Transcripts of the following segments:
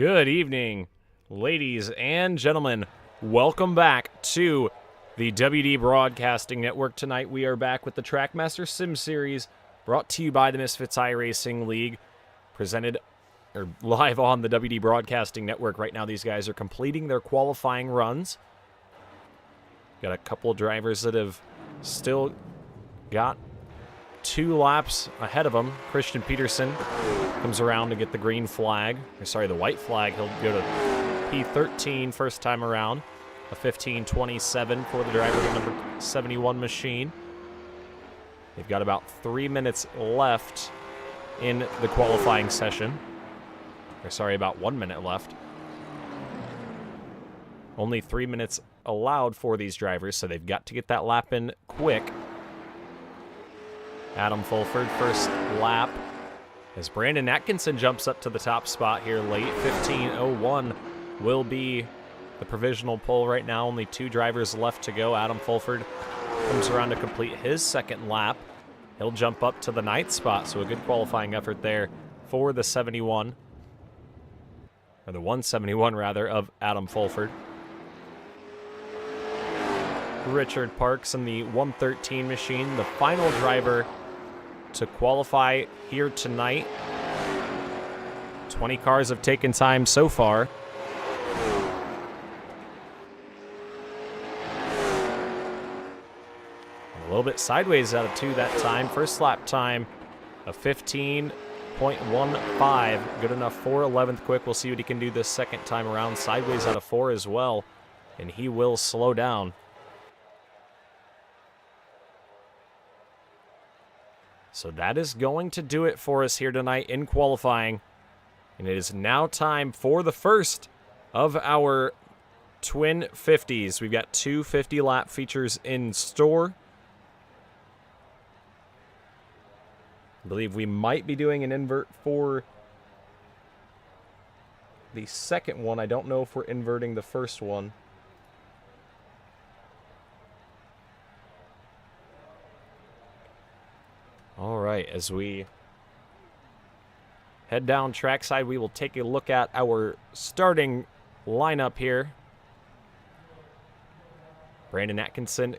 Good evening, ladies and gentlemen. Welcome back to the WD Broadcasting Network. Tonight we are back with the Trackmaster Sim Series, brought to you by the Misfits iRacing League, presented or live on the WD Broadcasting Network. Right now these guys are completing their qualifying runs. Got a couple of drivers that have still got 2 laps ahead of him. Christian Peterson comes around to get the green flag. Sorry, the white flag. He'll go to P13 first time around. A 15:27 for the driver of the number 71 machine. They've got about 3 minutes left in the qualifying session. Or sorry, about 1 minute left. Only 3 minutes allowed for these drivers, so they've got to get that lap in quick. Adam Fulford, first lap, as Brandon Atkinson jumps up to the top spot here late. 15:01 will be the provisional pole right now. Only 2 drivers left to go. Adam Fulford comes around to complete his second lap. He'll jump up to the 9th spot, so a good qualifying effort there for the 71, or the 171 rather, of Adam Fulford. Richard Parks in the 113 machine, the final driver to qualify here tonight. 20 cars have taken time so far. A little bit sideways out of 2 that time. First lap time of 15.15. Good enough for 11th quick. We'll see what he can do this second time around. Sideways out of 4 as well. And he will slow down. So that is going to do it for us here tonight in qualifying. And it is now time for the first of our twin 50s. We've got 2 50-lap features in store. I believe we might be doing an invert for the second one. I don't know if we're inverting the first one. All right, as we head down trackside, we will take a look at our starting lineup here. Brandon Atkinson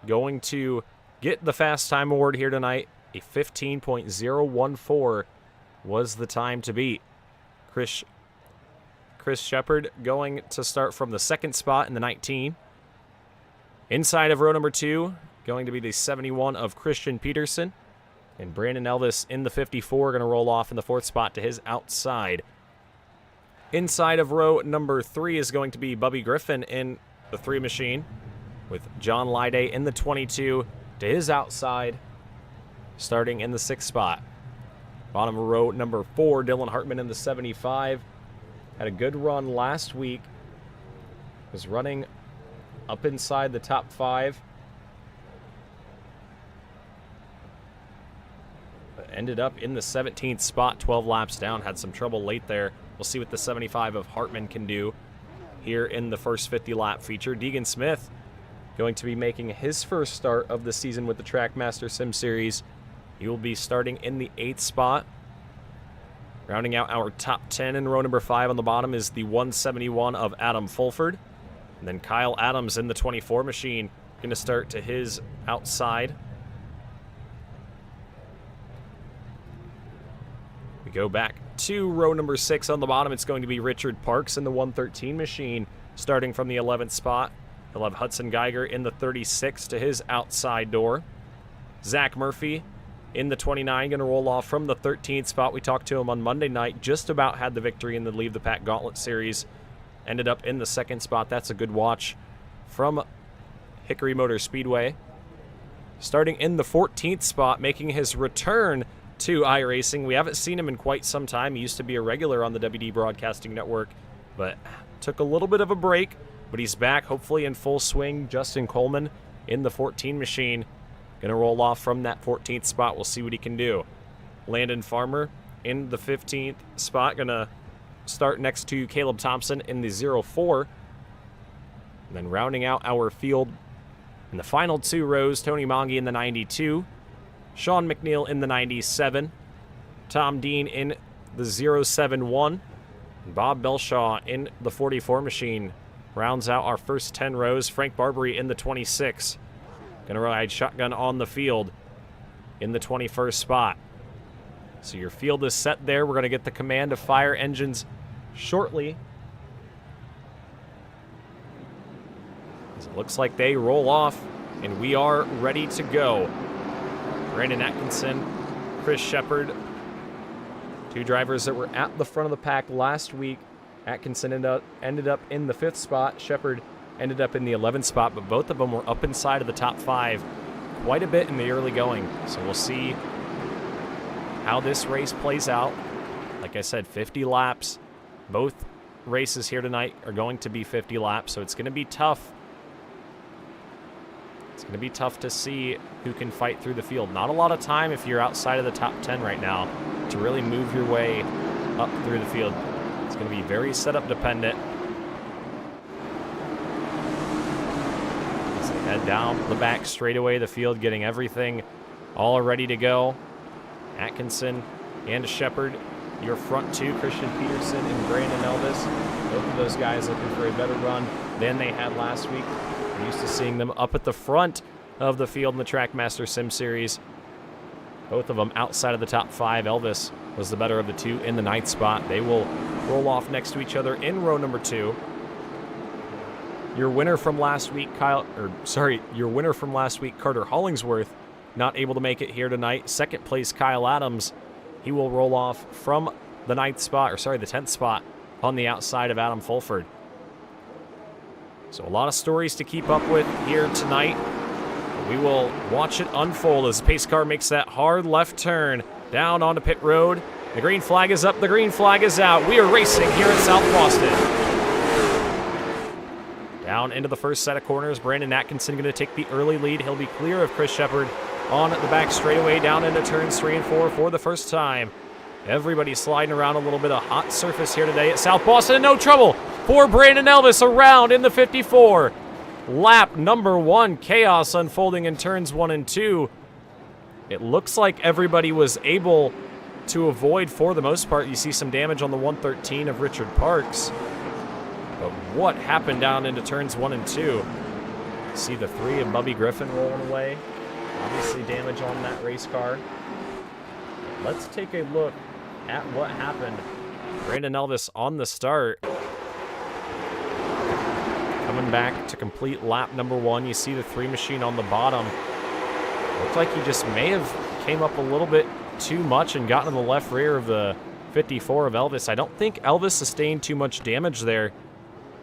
going to get the fast time award here tonight. A 15.014 was the time to beat. Chris Shepard going to start from the 2nd spot in the 19. Inside of row number 2, going to be the 71 of Christian Peterson. And Brandon Elvis in the 54 going to roll off in the 4th spot to his outside. Inside of row number 3 is going to be Bubby Griffin in the 3 machine, with John Lyday in the 22 to his outside, starting in the 6th spot. Bottom of row number 4, Dylan Hartman in the 75. Had a good run last week. Was running up inside the top 5. Ended up in the 17th spot, 12 laps down. Had some trouble late there. We'll see what the 75 of Hartman can do here in the first 50-lap feature. Deegan Smith going to be making his first start of the season with the Trackmaster Sim Series. He will be starting in the 8th spot. Rounding out our top 10 in row number 5 on the bottom is the 171 of Adam Fulford. And then Kyle Adams in the 24 machine going to start to his outside. We go back to row number 6 on the bottom. It's going to be Richard Parks in the 113 machine, starting from the 11th spot. He'll have Hudson Geiger in the 36 to his outside door. Zach Murphy in the 29, going to roll off from the 13th spot. We talked to him on Monday night, just about had the victory in the Leave the Pack Gauntlet Series. Ended up in the 2nd spot. That's a good watch from Hickory Motor Speedway. Starting in the 14th spot, making his return to iRacing. We haven't seen him in quite some time. He used to be a regular on the WD Broadcasting Network, but took a little bit of a break, but he's back, hopefully in full swing. Justin Coleman in the 14 machine, going to roll off from that 14th spot. We'll see what he can do. Landon Farmer in the 15th spot, going to start next to Caleb Thompson in the 04. And then rounding out our field in the final 2 rows, Tony Mongi in the 92, Sean McNeil in the 97, Tom Dean in the 071, Bob Belshaw in the 44 machine rounds out our first 10 rows. Frank Barbary in the 26. Gonna ride shotgun on the field in the 21st spot. So your field is set there. We're gonna get the command to fire engines shortly. It looks like they roll off, and we are ready to go. Brandon Atkinson, Chris Shepard, two drivers that were at the front of the pack last week. Atkinson ended up in the 5th spot. Shepard ended up in the 11th spot, but both of them were up inside of the top 5 quite a bit in the early going. So we'll see how this race plays out. Like I said, 50 laps. Both races here tonight are going to be 50 laps, so it's going to be tough. It's going to be tough to see who can fight through the field. Not a lot of time if you're outside of the top 10 right now to really move your way up through the field. It's going to be very setup dependent. As they head down the back straightaway of the field, getting everything all ready to go. Atkinson and Shepard, your front two, Christian Peterson and Brandon Elvis. Both of those guys looking for a better run than they had last week. We're used to seeing them up at the front of the field in the Trackmaster Sim Series. Both of them outside of the top 5. Elvis was the better of the two in the 9th spot. They will roll off next to each other in row number 2. Your winner from last week, Carter Hollingsworth, not able to make it here tonight. 2nd place, Kyle Adams. He will roll off from the 10th spot on the outside of Adam Fulford. So a lot of stories to keep up with here tonight. We will watch it unfold as the pace car makes that hard left turn down onto pit road. The green flag is up, the green flag is out. We are racing here in South Boston. Down into the first set of corners, Brandon Atkinson going to take the early lead. He'll be clear of Chris Shepard on the back straightaway down into turns 3 and 4 for the first time. Everybody sliding around a little bit of hot surface here today at South Boston. No trouble for Brandon Elvis around in the 54. Lap number 1, chaos unfolding in turns 1 and 2. It looks like everybody was able to avoid for the most part. You see some damage on the 113 of Richard Parks. But what happened down into turns 1 and 2? You see the 3 of Bubby Griffin rolling away. Obviously damage on that race car. Let's take a look at what happened. Brandon Elvis on the start. Coming back to complete lap number 1. You see the 3 machine on the bottom. Looked like he just may have came up a little bit too much and gotten in the left rear of the 54 of Elvis. I don't think Elvis sustained too much damage there,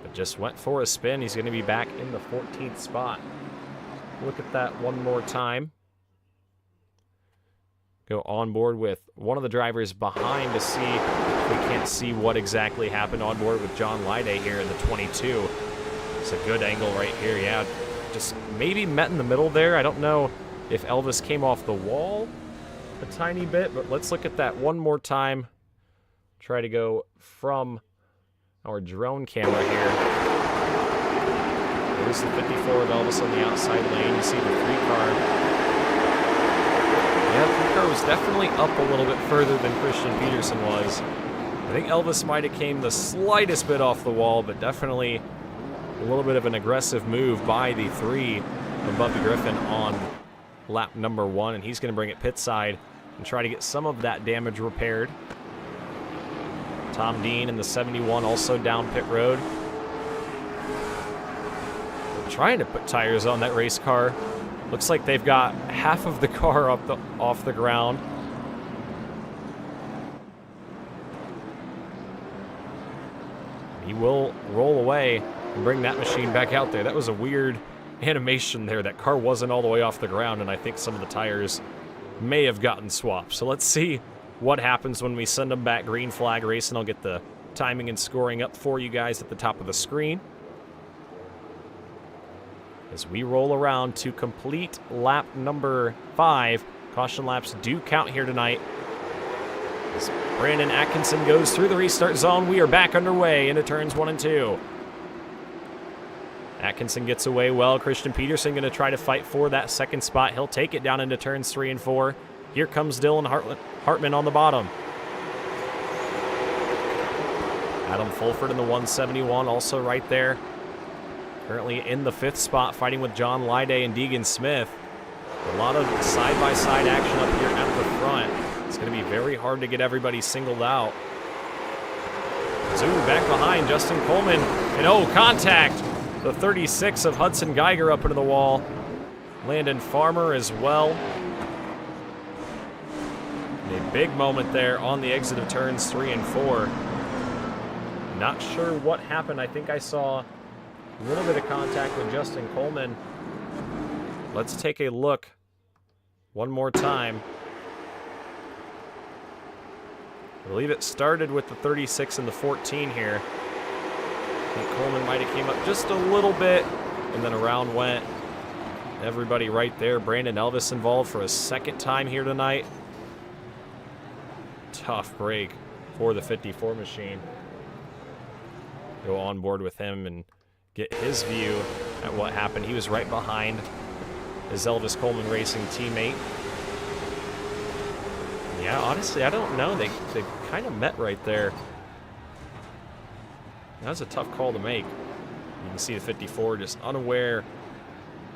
but just went for a spin. He's going to be back in the 14th spot. Look at that one more time. Go on board with one of the drivers behind to see if we can't see what exactly happened. On board with John Lyday here in the 22. It's a good angle right here. Yeah, just maybe met in the middle there. I don't know if Elvis came off the wall a tiny bit, but let's look at that one more time. Try to go from our drone camera here. There's the 54 of Elvis on the outside lane. You see the 3-car. Yeah, the 3-car was definitely up a little bit further than Christian Peterson was. I think Elvis might have came the slightest bit off the wall, but definitely a little bit of an aggressive move by the 3 of Bubby Griffin on lap number 1, and he's going to bring it pit side and try to get some of that damage repaired. Tom Dean in the 71 also down pit road. They're trying to put tires on that race car. Looks like they've got half of the car off the ground. He will roll away and bring that machine back out there. That was a weird animation there. That car wasn't all the way off the ground, and I think some of the tires may have gotten swapped. So let's see what happens when we send them back. Green flag racing. I'll get the timing and scoring up for you guys at the top of the screen as we roll around to complete lap number 5. Caution laps do count here tonight. As Brandon Atkinson goes through the restart zone, we are back underway into turns 1 and 2. Atkinson gets away well. Christian Peterson going to try to fight for that 2nd spot. He'll take it down into turns 3 and 4. Here comes Dylan Hartman on the bottom. Adam Fulford in the 171 also right there. Currently in the 5th spot, fighting with John Lyday and Deegan Smith. A lot of side-by-side action up here at the front. It's going to be very hard to get everybody singled out. Zoom back behind Justin Coleman. And oh, contact! The 36 of Hudson Geiger up into the wall. Landon Farmer as well. A big moment there on the exit of turns 3 and 4. Not sure what happened. I think I saw a little bit of contact with Justin Coleman. Let's take a look one more time. I believe it started with the 36 and the 14 here. I think Coleman might have came up just a little bit, and then around went everybody right there. Brandon Elvis involved for a second time here tonight. Tough break for the 54 machine. Go on board with him and get his view at what happened. He was right behind his Elvis Coleman Racing teammate. Yeah, honestly, I don't know. They kind of met right there. That was a tough call to make. You can see the 54 just unaware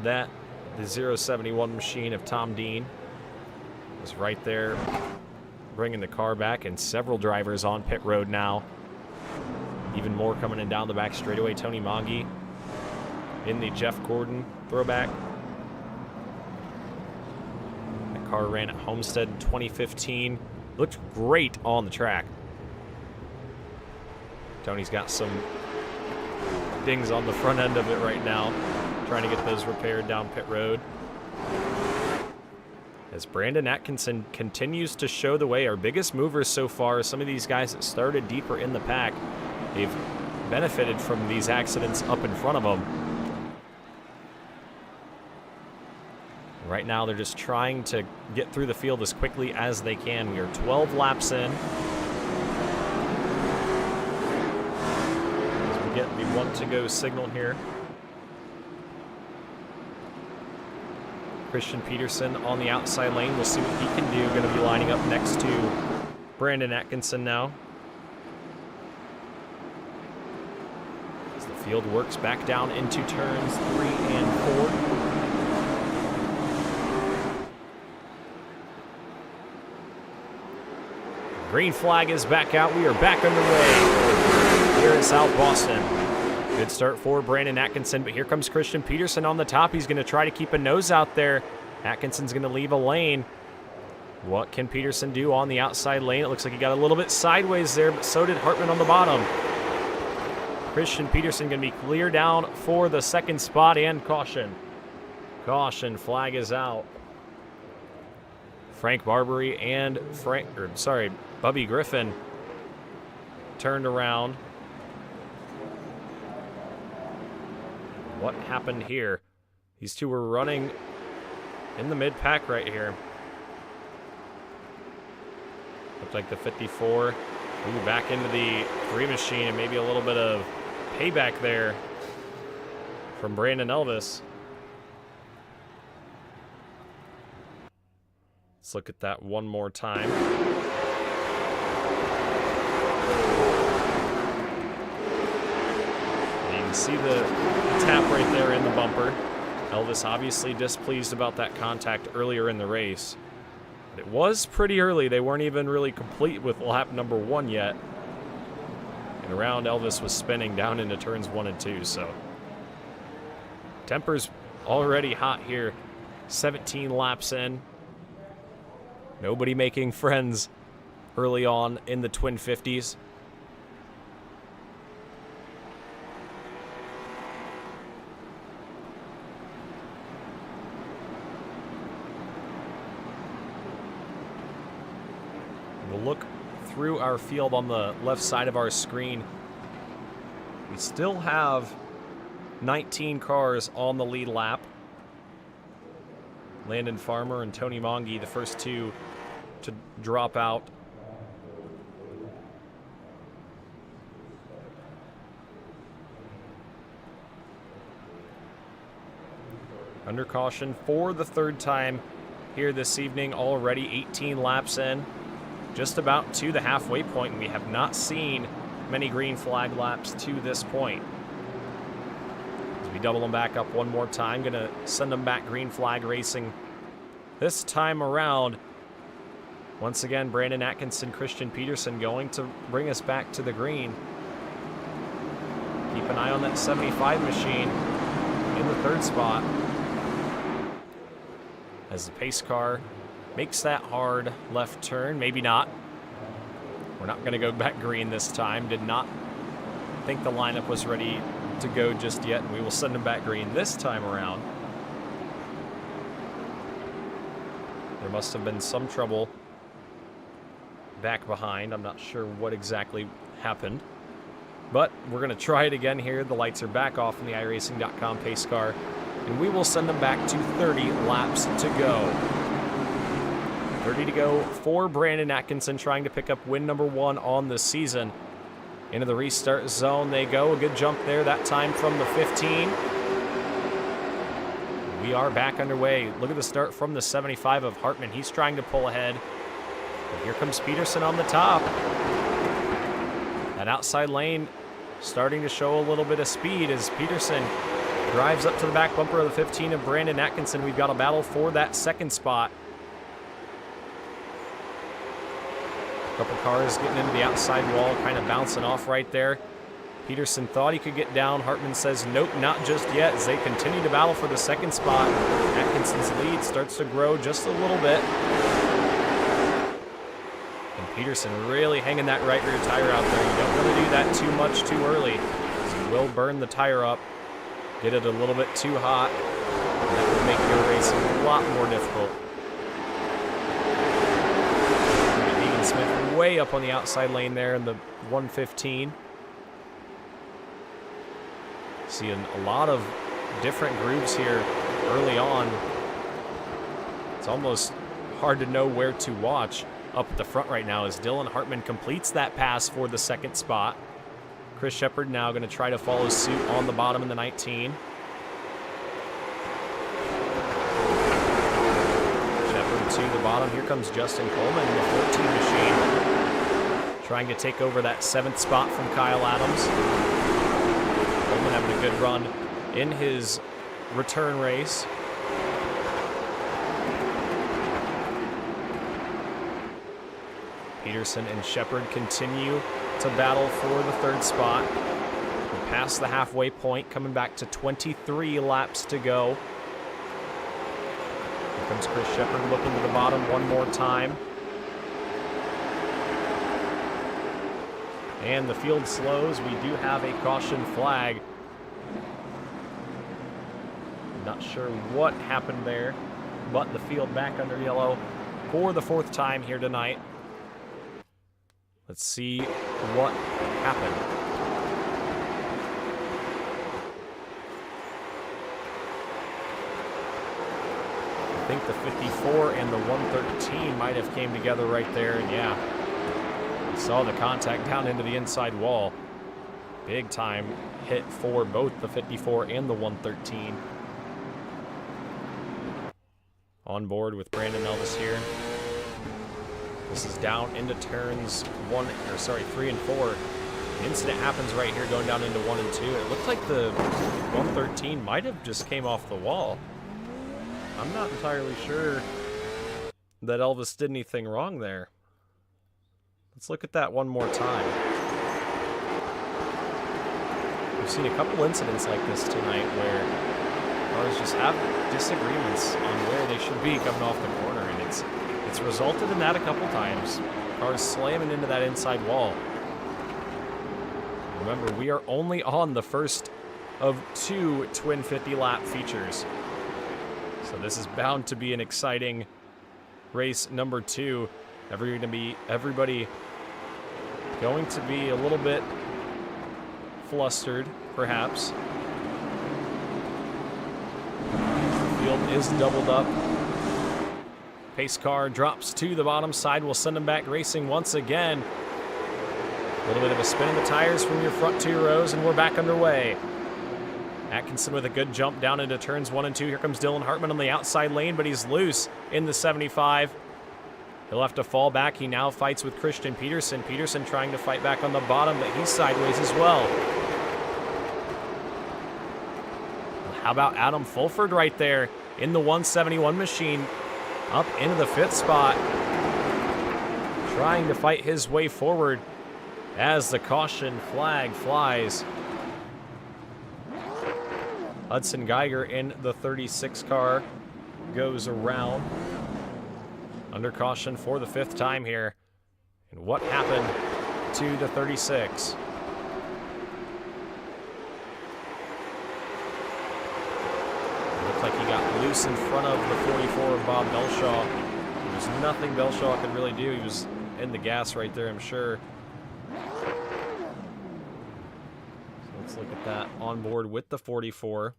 that the 071 machine of Tom Dean was right there, bringing the car back, and several drivers on pit road now. Even more coming in down the back straightaway. Tony Mongi in the Jeff Gordon throwback. That car ran at Homestead in 2015. Looked great on the track. Tony's got some dings on the front end of it right now, trying to get those repaired down pit road. As Brandon Atkinson continues to show the way, our biggest movers so far, some of these guys that started deeper in the pack, they've benefited from these accidents up in front of them. Right now, they're just trying to get through the field as quickly as they can. We are 12 laps in. As we get the 1 to go signal here. Christian Peterson on the outside lane. We'll see what he can do. Going to be lining up next to Brandon Atkinson now. As the field works back down into turns 3 and 4. Green flag is back out. We are back underway here in South Boston. Good start for Brandon Atkinson, but here comes Christian Peterson on the top. He's going to try to keep a nose out there. Atkinson's going to leave a lane. What can Peterson do on the outside lane? It looks like he got a little bit sideways there, but so did Hartman on the bottom. Christian Peterson going to be clear down for the 2nd spot, and caution. Caution flag is out. Frank Barbary and Bubby Griffin turned around. What happened here? These two were running in the mid-pack right here. Looked like the 54 moved back into the 3 machine, and maybe a little bit of payback there from Brandon Elvis. Let's look at that one more time. You can see the tap right there in the bumper. Elvis obviously displeased about that contact earlier in the race. But it was pretty early. They weren't even really complete with lap number 1 yet. And around Elvis was spinning down into turns 1 and 2, so temper's already hot here. 17 laps in. Nobody making friends early on in the twin 50s. We'll look through our field on the left side of our screen. We still have 19 cars on the lead lap. Landon Farmer and Tony Mongi, the first two to drop out. Under caution for the 3rd time here this evening, already 18 laps in. Just about to the halfway point, and we have not seen many green flag laps to this point. As we double them back up one more time, gonna send them back green flag racing this time around. Once again, Brandon Atkinson, Christian Peterson going to bring us back to the green. Keep an eye on that 75 machine in the third spot. As the pace car makes that hard left turn, maybe not. We're not gonna go back green this time. Did not think the lineup was ready to go just yet, and we will send them back green this time around. There must have been some trouble back behind. I'm not sure what exactly happened, but we're going to try it again here. The lights are back off in the iRacing.com pace car, and we will send them back to 30 laps to go. 30 to go for Brandon Atkinson, trying to pick up win number 1 on the season. Into the restart zone they go. A good jump there, that time from the 15. We are back underway. Look at the start from the 75 of Hartman. He's trying to pull ahead. But here comes Peterson on the top. That outside lane starting to show a little bit of speed as Peterson drives up to the back bumper of the 15 of Brandon Atkinson. We've got a battle for that second spot. A couple cars getting into the outside wall, kind of bouncing off right there. Peterson thought he could get down. Hartman says, nope, not just yet, as they continue to battle for the second spot. Atkinson's lead starts to grow just a little bit. And Peterson really hanging that right rear tire out there. You don't want to do that too much too early, because you will burn the tire up, get it a little bit too hot, and that will make your racing a lot more difficult. Smith way up on the outside lane there in the 115. Seeing a lot of different groups here early on. It's almost hard to know where to watch up at the front right now as Dylan Hartman completes that pass for the second spot. Chris Shepard now going to try to follow suit on the bottom in the 19. To the bottom. Here comes Justin Coleman in the 14 machine, trying to take over that 7th spot from Kyle Adams. Coleman having a good run in his return race. Peterson and Shepard continue to battle for the 3rd spot. We're past the halfway point, coming back to 23 laps to go. Here comes Chris Shepard looking to the bottom one more time. And the field slows. We do have a caution flag. Not sure what happened there, but the field back under yellow for the 4th time here tonight. Let's see what happened. I think the 54 and the 113 might have came together right there, and yeah, we saw the contact down into the inside wall. Big time hit for both the 54 and the 113. On board with Brandon Elvis here. This is down into turns 3 and 4. The incident happens right here going down into 1 and 2. It looked like the 113 might have just came off the wall. I'm not entirely sure that Elvis did anything wrong there. Let's look at that one more time. We've seen a couple incidents like this tonight where cars just have disagreements on where they should be coming off the corner, and it's resulted in that a couple times. Cars slamming into that inside wall. Remember, we are only on the first of 2 twin 50-lap features. So this is bound to be an exciting race number 2. Everybody going to be a little bit flustered, perhaps. The field is doubled up. Pace car drops to the bottom side. We'll send them back racing once again. A little bit of a spin in the tires from your front 2 rows, and we're back underway. Atkinson with a good jump down into turns 1 and 2. Here comes Dylan Hartman on the outside lane, but he's loose in the 75. He'll have to fall back. He now fights with Christian Peterson. Peterson trying to fight back on the bottom, but he's sideways as well. How about Adam Fulford right there in the 171 machine, up into the 5th spot, trying to fight his way forward as the caution flag flies. Hudson Geiger in the 36 car goes around under caution for the 5th time here. And what happened to the 36? Looked like he got loose in front of the 44 of Bob Belshaw. There's nothing Belshaw could really do. He was in the gas right there, I'm sure. So let's look at that on board with the 44.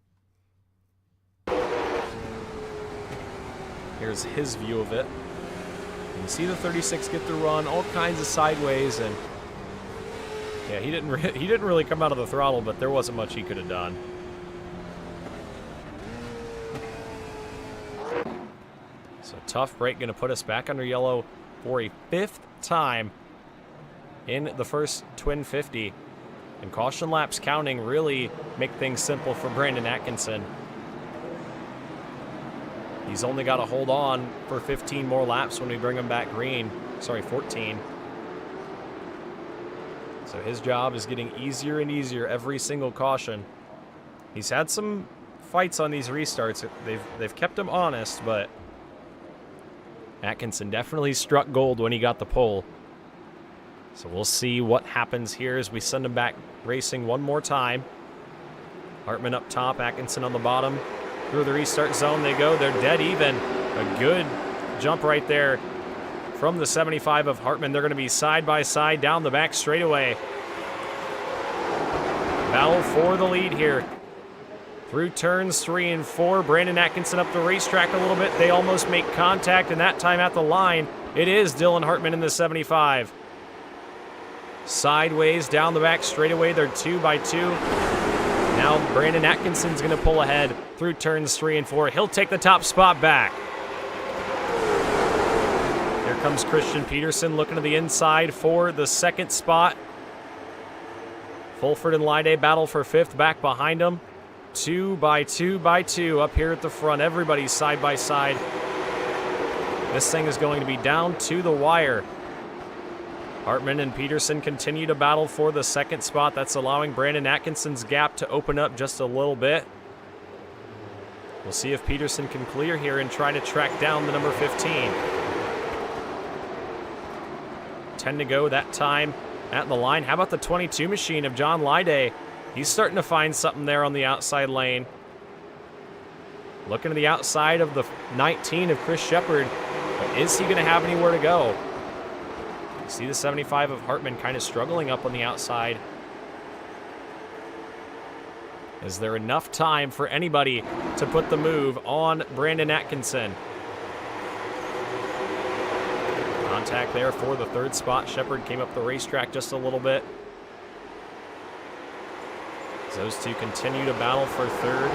Here's his view of it. You can see the 36 get the run, all kinds of sideways, and yeah, he didn't really come out of the throttle, but there wasn't much he could have done. So tough break, going to put us back under yellow for a 5th time in the first twin 50. And caution laps counting really make things simple for Brandon Atkinson. He's only got to hold on for 15 more laps when we bring him back green. Sorry, 14. So his job is getting easier and easier every single caution. He's had some fights on these restarts. They've kept him honest, but Atkinson definitely struck gold when he got the pole. So we'll see what happens here as we send him back racing one more time. Hartman up top, Atkinson on the bottom. Through the restart zone they go. They're dead even. A good jump right there from the 75 of Hartman. They're going to be side by side down the back straightaway. Battle for the lead here. Through turns 3 and 4, Brandon Atkinson up the racetrack a little bit. They almost make contact, and that time at the line, it is Dylan Hartman in the 75. Sideways down the back straightaway. They're 2 by 2. Now Brandon Atkinson's going to pull ahead through turns 3 and 4. He'll take the top spot back. Here comes Christian Peterson looking to the inside for the 2nd spot. Fulford and Lyday battle for 5th back behind him. 2 by 2 by 2 up here at the front. Everybody's side by side. This thing is going to be down to the wire. Hartman and Peterson continue to battle for the 2nd spot. That's allowing Brandon Atkinson's gap to open up just a little bit. We'll see if Peterson can clear here and try to track down the number 15. 10 to go that time at the line. How about the 22 machine of John Lyday? He's starting to find something there on the outside lane. Looking to the outside of the 19 of Chris Shepard. But is he going to have anywhere to go? You see the 75 of Hartman kind of struggling up on the outside. Is there enough time for anybody to put the move on Brandon Atkinson? Contact there for the 3rd spot. Shepard came up the racetrack just a little bit. Those two continue to battle for 3rd.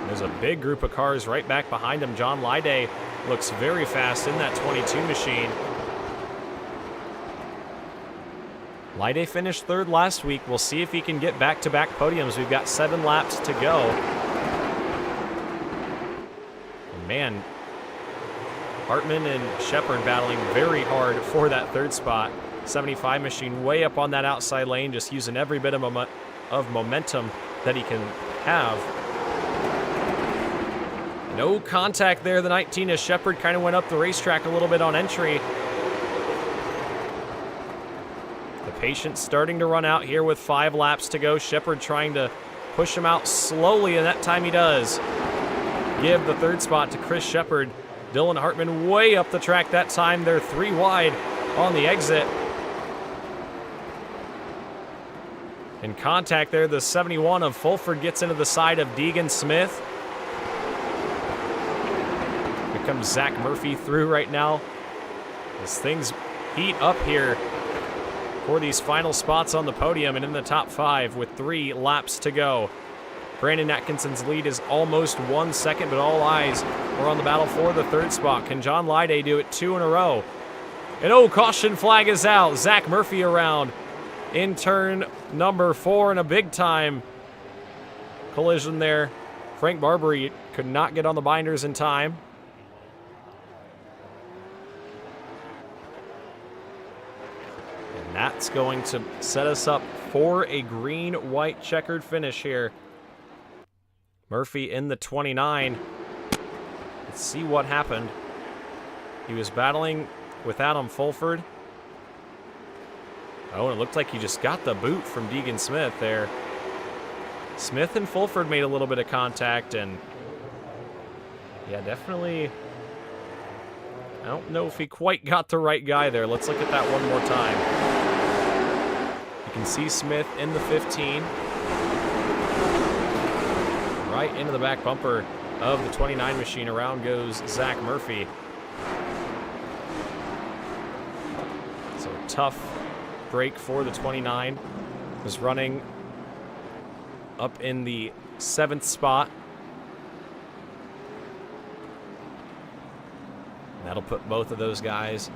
There's a big group of cars right back behind him. John Lyday looks very fast in that 22 machine. Lyday finished 3rd last week. We'll see if he can get back-to-back podiums. We've got 7 laps to go. And man, Hartman and Shepard battling very hard for that 3rd spot. 75 machine way up on that outside lane, just using every bit of momentum that he can have. No contact there. The 19 as Shepard kind of went up the racetrack a little bit on entry. The patience starting to run out here with 5 laps to go. Shepard trying to push him out slowly, and that time he does. Give the 3rd spot to Chris Shepard. Dylan Hartman way up the track that time. They're 3 wide on the exit. In contact there, the 71 of Fulford gets into the side of Deegan Smith. Here comes Zach Murphy through right now. As things heat up here for these final spots on the podium and in the top 5 with 3 laps to go. Brandon Atkinson's lead is almost 1 second, but all eyes are on the battle for the third spot. Can John Lyday do it 2 in a row? And oh, caution flag is out. Zach Murphy around in turn number 4 in a big-time collision there. Frank Barbary could not get on the binders in time. And that's going to set us up for a green-white checkered finish here. Murphy in the 29. Let's see what happened. He was battling with Adam Fulford. Oh, and it looked like he just got the boot from Deegan Smith there. Smith and Fulford made a little bit of contact, and yeah, definitely, I don't know if he quite got the right guy there. Let's look at that one more time. You can see Smith in the 15. Right into the back bumper of the 29 machine. Around goes Zach Murphy. So tough break for the 29. Was running up in the 7th spot. That'll put both of those guys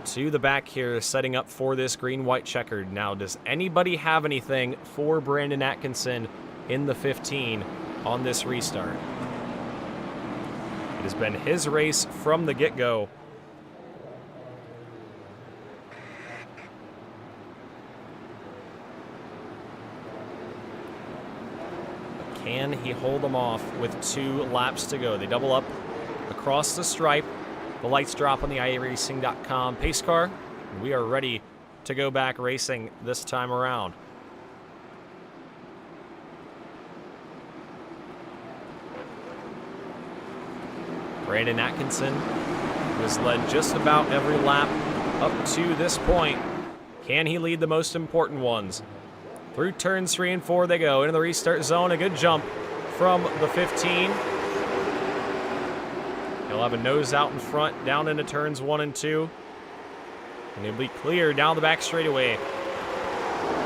to the back here, setting up for this green-white checkered. Now, does anybody have anything for Brandon Atkinson in the 15 on this restart? It has been his race from the get-go. Can he hold them off with 2 laps to go? They double up across the stripe. The lights drop on the iRacing.com pace car. We are ready to go back racing this time around. Brandon Atkinson has led just about every lap up to this point. Can he lead the most important ones? Through turns 3 and 4 they go. Into the restart zone. A good jump from the 15. He'll have a nose out in front, down into turns 1 and 2. And he'll be clear down the back straightaway.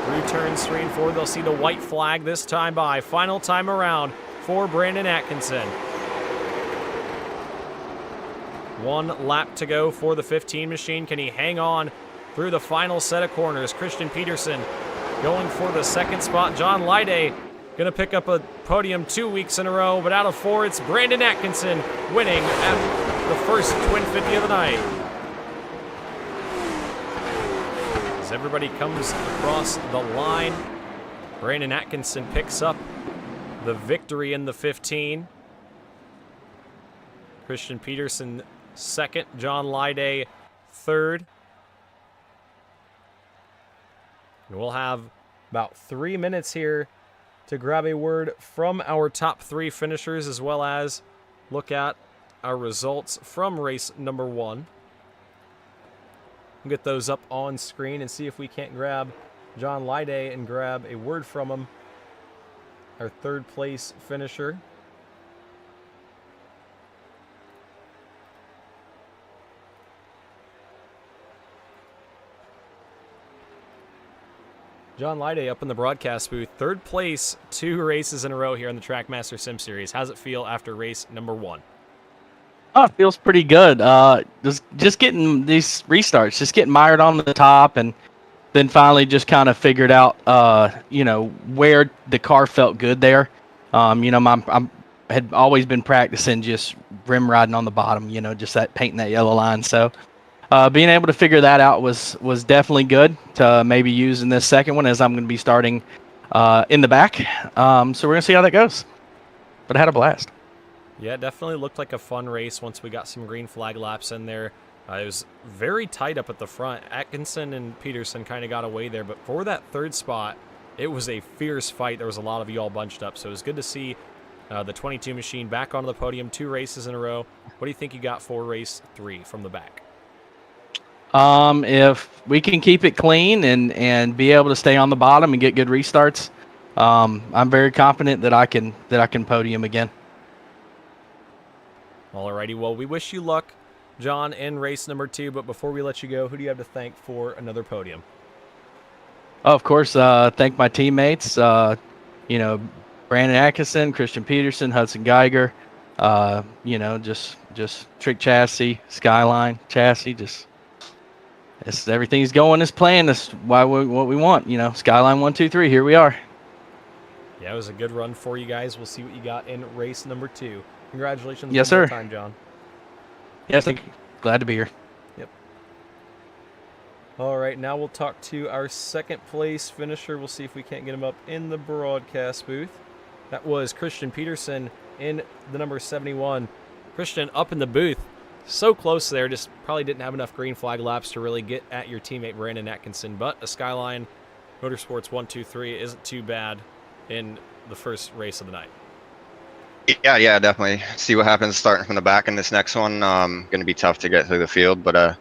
Through turns 3 and 4, they'll see the white flag this time by. Final time around for Brandon Atkinson. 1 lap to go for the 15 machine. Can he hang on through the final set of corners? Christian Peterson going for the 2nd spot. John Lyday going to pick up a podium 2 weeks in a row, but out of 4, it's Brandon Atkinson winning at the first Twin 50 of the night. As everybody comes across the line, Brandon Atkinson picks up the victory in the 15. Christian Peterson 2nd, John Lyday 3rd. And we'll have about 3 minutes here to grab a word from our top 3 finishers, as well as look at our results from race number 1. We'll get those up on screen and see if we can't grab John Lyday and grab a word from him, our 3rd place finisher. John Lyday up in the broadcast booth. 3rd place, 2 races in a row here in the Trackmaster Sim Series. How's it feel after race number 1? Oh, it feels pretty good. Just getting these restarts, just getting mired on the top, and then finally just kind of figured out, where the car felt good there. I had always been practicing just rim riding on the bottom, just that painting that yellow line. So being able to figure that out was definitely good to maybe use in this second one, as I'm going to be starting in the back. So we're going to see how that goes. But I had a blast. Yeah, it definitely looked like a fun race once we got some green flag laps in there. It was very tight up at the front. Atkinson and Peterson kind of got away there, but for that 3rd spot, it was a fierce fight. There was a lot of you all bunched up, so it was good to see the 22 machine back onto the podium 2 races in a row. What do you think you got for race 3 from the back? If we can keep it clean and be able to stay on the bottom and get good restarts, I'm very confident that I can podium again. Alrighty, well, we wish you luck, John, in race number 2. But before we let you go, who do you have to thank for another podium? Oh, of course, thank my teammates. Brandon Atkinson, Christian Peterson, Hudson Geiger. You know, just trick chassis, Skyline chassis. Just everything's going as planned. That's what we want. You know, Skyline 1, 2, 3. Here we are. Yeah, it was a good run for you guys. We'll see what you got in race number 2. Congratulations Yes, one more sir. time, John. Yes, thank you. Glad to be here. Yep. All right, now we'll talk to our second place finisher. We'll see if we can't get him up in the broadcast booth. That was Christian Peterson in the number 71. Christian up in the booth. So close there, just probably didn't have enough green flag laps to really get at your teammate Brandon Atkinson, but a Skyline Motorsports 1, 2, 3 isn't too bad in the first race of the night. Yeah, definitely. See what happens starting from the back in this next one. Going to be tough to get through the field, but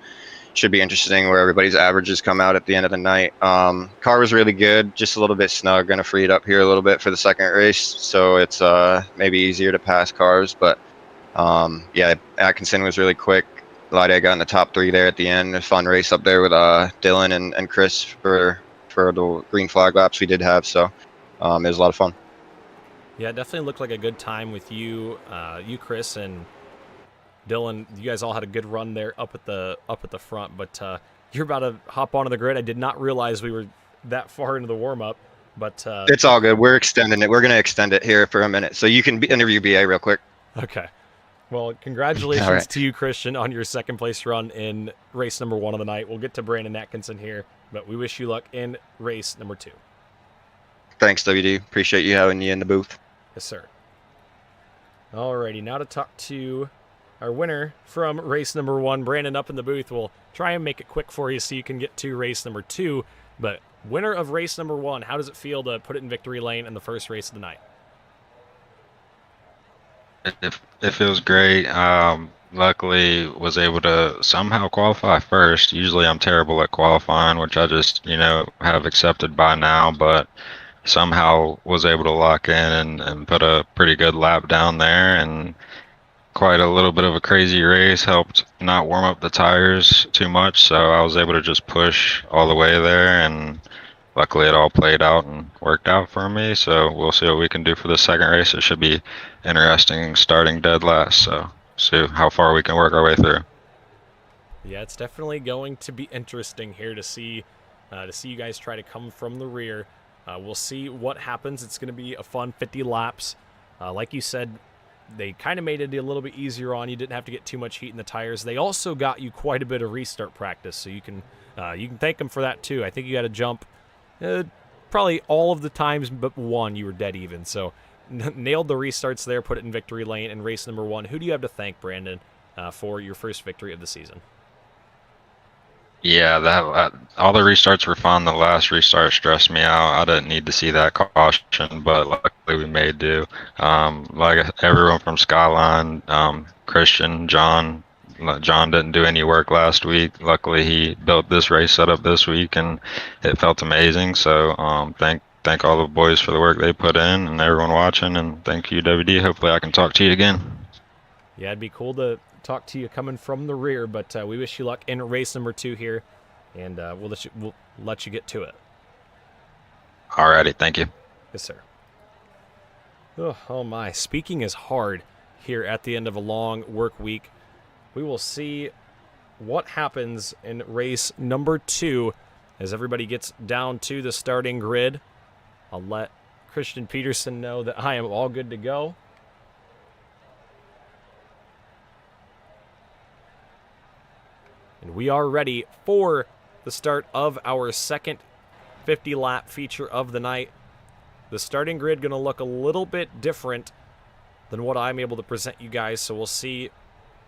should be interesting where everybody's averages come out at the end of the night. Car was really good, just a little bit snug. Going to free it up here a little bit for the second race, so it's maybe easier to pass cars. But yeah, Atkinson was really quick. Lide got in the top 3 there at the end. A fun race up there with Dylan and Chris for the green flag laps we did have. So it was a lot of fun. Yeah, it definitely looked like a good time with you, Chris, and Dylan. You guys all had a good run there up at the front. But you're about to hop onto the grid. I did not realize we were that far into the warm up. But it's all good. We're extending it. We're going to extend it here for a minute, so you can interview BA real quick. Okay. Well, congratulations to you, Christian, on your second place run in race number 1 of the night. We'll get to Brandon Atkinson here, but we wish you luck in race number 2. Thanks, WD. Appreciate you having me in the booth. Yes, sir. Alrighty, now to talk to our winner from race number 1, Brandon, up in the booth. We'll try and make it quick for you so you can get to race number 2. But winner of race number 1, how does it feel to put it in victory lane in the first race of the night? It feels great. Luckily, was able to somehow qualify first. Usually, I'm terrible at qualifying, which I just have accepted by now. But somehow was able to lock in and put a pretty good lap down there, and quite a little bit of a crazy race. Helped not warm up the tires too much, so I was able to just push all the way there, and luckily it all played out and worked out for me. So we'll see what we can do for the second race. It should be interesting starting dead last, so see how far we can work our way through. Yeah, it's definitely going to be interesting here to see you guys try to come from the rear. We'll see what happens. It's going to be a fun 50 laps. Like you said, they kind of made it a little bit easier on you. Didn't have to get too much heat in the tires. They also got you quite a bit of restart practice, so you can thank them for that too. I think you got to jump probably all of the times but one you were dead even. So nailed the restarts there, put it in victory lane in race number 1. Who do you have to thank, Brandon, for your first victory of the season? Yeah, all the restarts were fun. The last restart stressed me out. I didn't need to see that caution, but luckily we made do. Like everyone from Skyline, Christian, John didn't do any work last week. Luckily, he built this race setup this week, and it felt amazing. So thank all the boys for the work they put in, and everyone watching, and thank you, WD. Hopefully, I can talk to you again. Yeah, it'd be cool to talk to you coming from the rear, but we wish you luck in race number 2 here, and we'll let you get to it. Alrighty, thank you. Yes, sir. Oh my, speaking is hard here at the end of a long work week. We will see what happens in race number 2 as everybody gets down to the starting grid. I'll let Christian Peterson know that I am all good to go. And we are ready for the start of our second 50-lap feature of the night. The starting grid going to look a little bit different than what I'm able to present you guys, so we'll see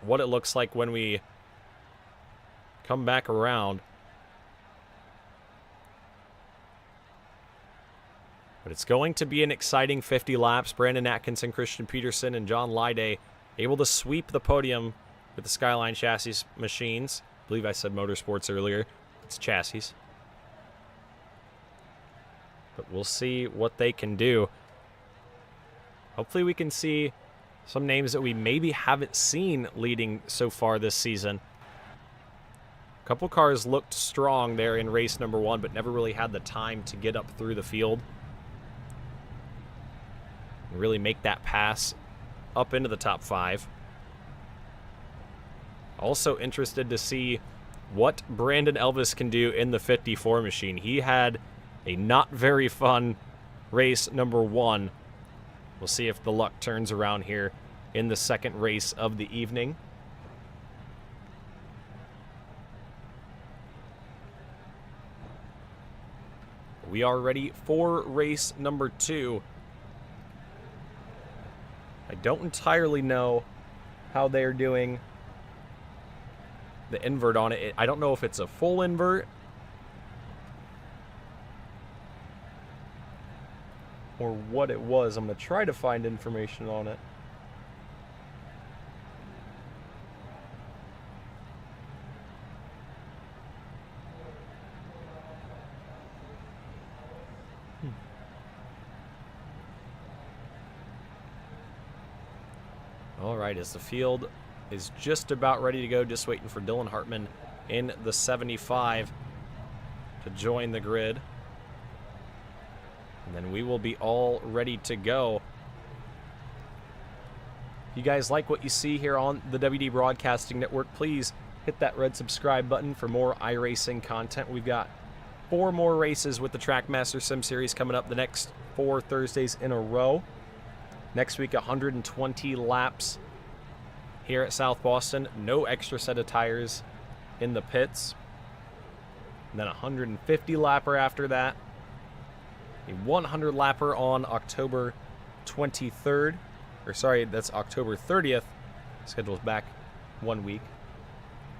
what it looks like when we come back around. But it's going to be an exciting 50 laps. Brandon Atkinson, Christian Peterson, and John Lide able to sweep the podium with the Skyline chassis machines. I believe I said motorsports earlier. It's chassis. But we'll see what they can do. Hopefully we can see some names that we maybe haven't seen leading so far this season. A couple cars looked strong there in race number 1, but never really had the time to get up through the field. and really make that pass up into the top 5. Also interested to see what Brandon Elvis can do in the 54 machine. He had a not very fun race number 1. We'll see if the luck turns around here in the second race of the evening. We are ready for race number 2. I don't entirely know how they're doing the invert on it. I don't know if it's a full invert or what it was. I'm going to try to find information on it. All right, as the field is just about ready to go, just waiting for Dylan Hartman in the 75 to join the grid. And then we will be all ready to go. If you guys like what you see here on the WD Broadcasting Network, please hit that red subscribe button for more iRacing content. We've got 4 more races with the Trackmaster Sim Series coming up the next 4 Thursdays in a row. Next week, 120 laps here at South Boston. No extra set of tires in the pits. And then 150 lapper after that. A 100 lapper on October 23rd. Or sorry, that's October 30th. Schedule's back 1 week.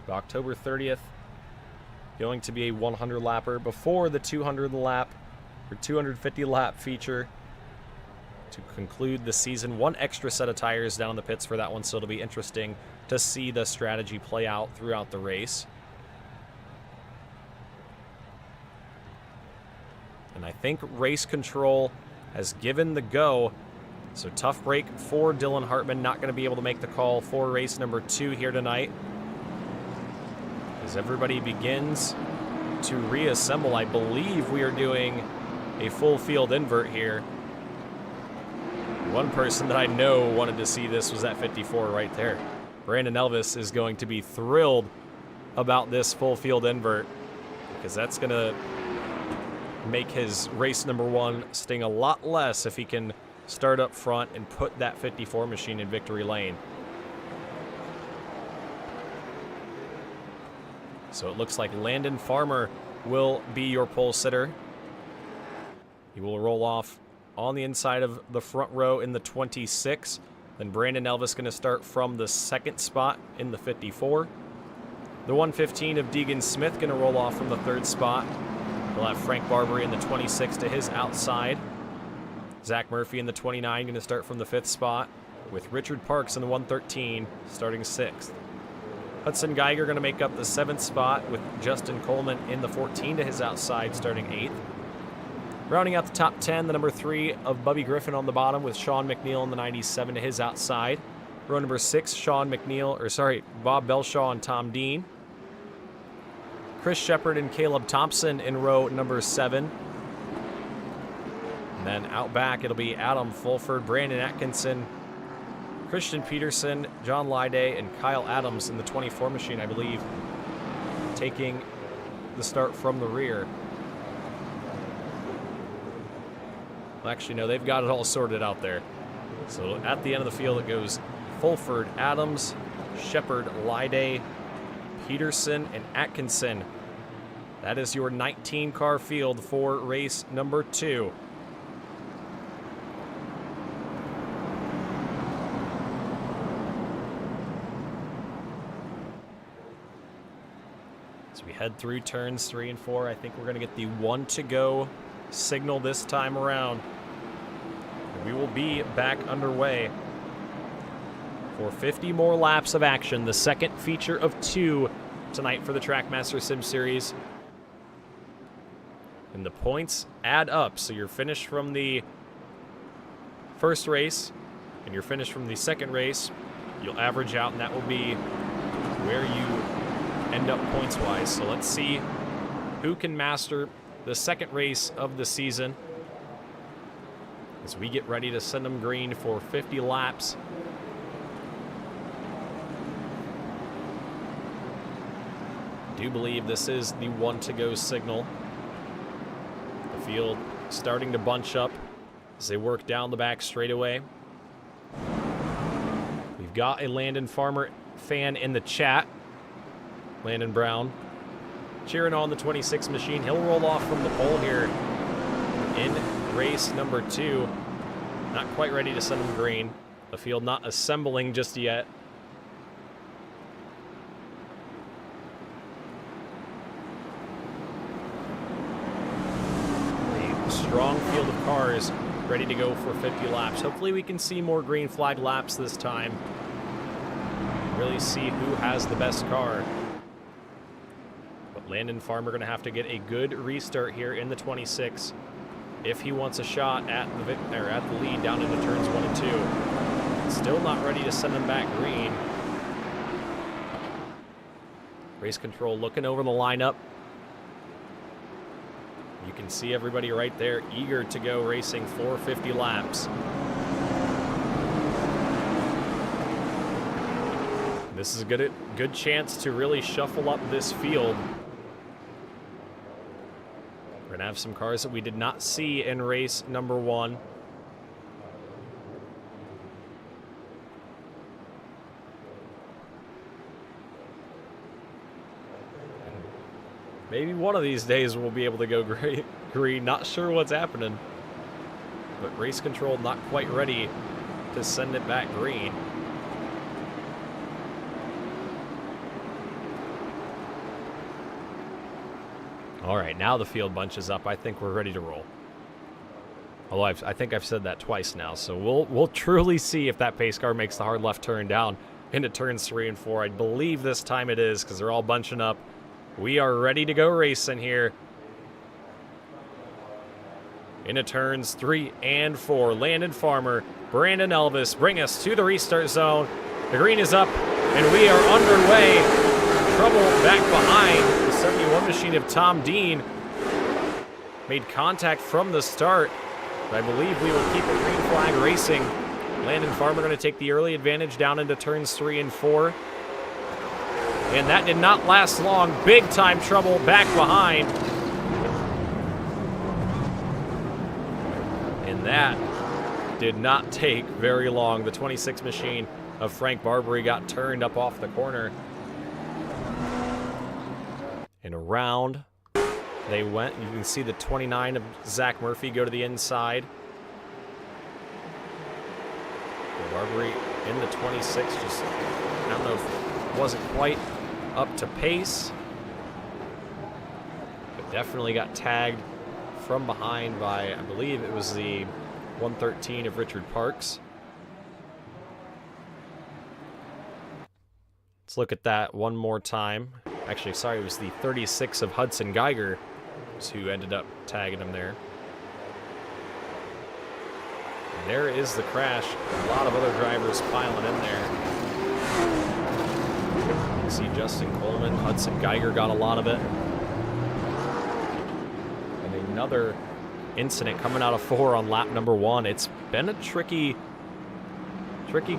But October 30th, going to be a 100 lapper before the 200 lap or 250 lap feature to conclude the season. 1 extra set of tires down in the pits for that one, so it'll be interesting to see the strategy play out throughout the race. And I think race control has given the go, so tough break for Dylan Hartman. Not going to be able to make the call for race number 2 here tonight. As everybody begins to reassemble, I believe we are doing a full field invert here. One person that I know wanted to see this was that 54 right there. Brandon Elvis is going to be thrilled about this full field invert, because that's going to make his race number 1 sting a lot less if he can start up front and put that 54 machine in victory lane. So it looks like Landon Farmer will be your pole sitter. He will roll off on the inside of the front row in the 26. Then Brandon Elvis going to start from the 2nd spot in the 54. The 115 of Deegan Smith going to roll off from the 3rd spot. We'll have Frank Barbary in the 26 to his outside. Zach Murphy in the 29 going to start from the 5th spot, with Richard Parks in the 113 starting 6th. Hudson Geiger going to make up the 7th spot, with Justin Coleman in the 14 to his outside starting 8th. Rounding out the top 10, the number 3 of Bubby Griffin on the bottom, with Sean McNeil in the 97 to his outside. Row number 6, Bob Belshaw and Tom Dean. Chris Shepard and Caleb Thompson in row number 7. And then out back, it'll be Adam Fulford, Brandon Atkinson, Christian Peterson, John Lyday, and Kyle Adams in the 24 machine, I believe, taking the start from the rear. Well, actually, no, they've got it all sorted out there. So at the end of the field, it goes Fulford, Adams, Shepard, Lyday, Peterson, and Atkinson. That is your 19-car field for race number 2. As we head through turns 3 and 4, I think we're going to get the 1 to go signal this time around. And we will be back underway for 50 more laps of action, the second feature of 2 tonight for the Trackmaster Sim Series. And the points add up, so you're finished from the first race and you're finished from the second race, you'll average out, and that will be where you end up points-wise. So let's see who can master the second race of the season. as we get ready to send them green for 50 laps. I do believe this is the 1 to go signal. The field starting to bunch up as they work down the back straightaway. We've got a Landon Farmer fan in the chat. Landon Brown cheering on the 26 machine. He'll roll off from the pole here in race number 2. Not quite ready to send him green. The field not assembling just yet. A strong field of cars ready to go for 50 laps. Hopefully we can see more green flag laps this time. Really see who has the best car. But Landon Farmer going to have to get a good restart here in the 26 if he wants a shot at the lead down into turns 1 and 2. Still not ready to send them back green. Race control looking over the lineup. You can see everybody right there eager to go racing for 50 laps. This is a good chance to really shuffle up this field. We're going to have some cars that we did not see in race number 1. Maybe one of these days we'll be able to go green. Not sure what's happening. But race control not quite ready to send it back green. All right, now the field bunches up. I think we're ready to roll. Although I think I've said that twice now, so we'll truly see if that pace car makes the hard left turn down into turns 3 and 4. I believe this time it is because they're all bunching up. We are ready to go racing here. Into turns 3 and 4. Landon Farmer, Brandon Elvis bring us to the restart zone. The green is up, and we are underway. Trouble back behind. The 71 machine of Tom Dean made contact from the start. But I believe we will keep a green flag racing. Landon Farmer going to take the early advantage down into turns 3 and 4. And that did not last long. Big time trouble back behind. And that did not take very long. The 26 machine of Frank Barbary got turned up off the corner. And around they went. You can see the 29 of Zach Murphy go to the inside. Barbary in the 26 just, I don't know if it wasn't quite up to pace, but definitely got tagged from behind by, I believe it was the 113 of Richard Parks. Let's look at that one more time. Actually, sorry, it was the 36 of Hudson Geiger who ended up tagging him there. And there is the crash. A lot of other drivers piling in there. You can see Justin Coleman, Hudson Geiger got a lot of it. And another incident coming out of 4 on lap number 1. It's been a tricky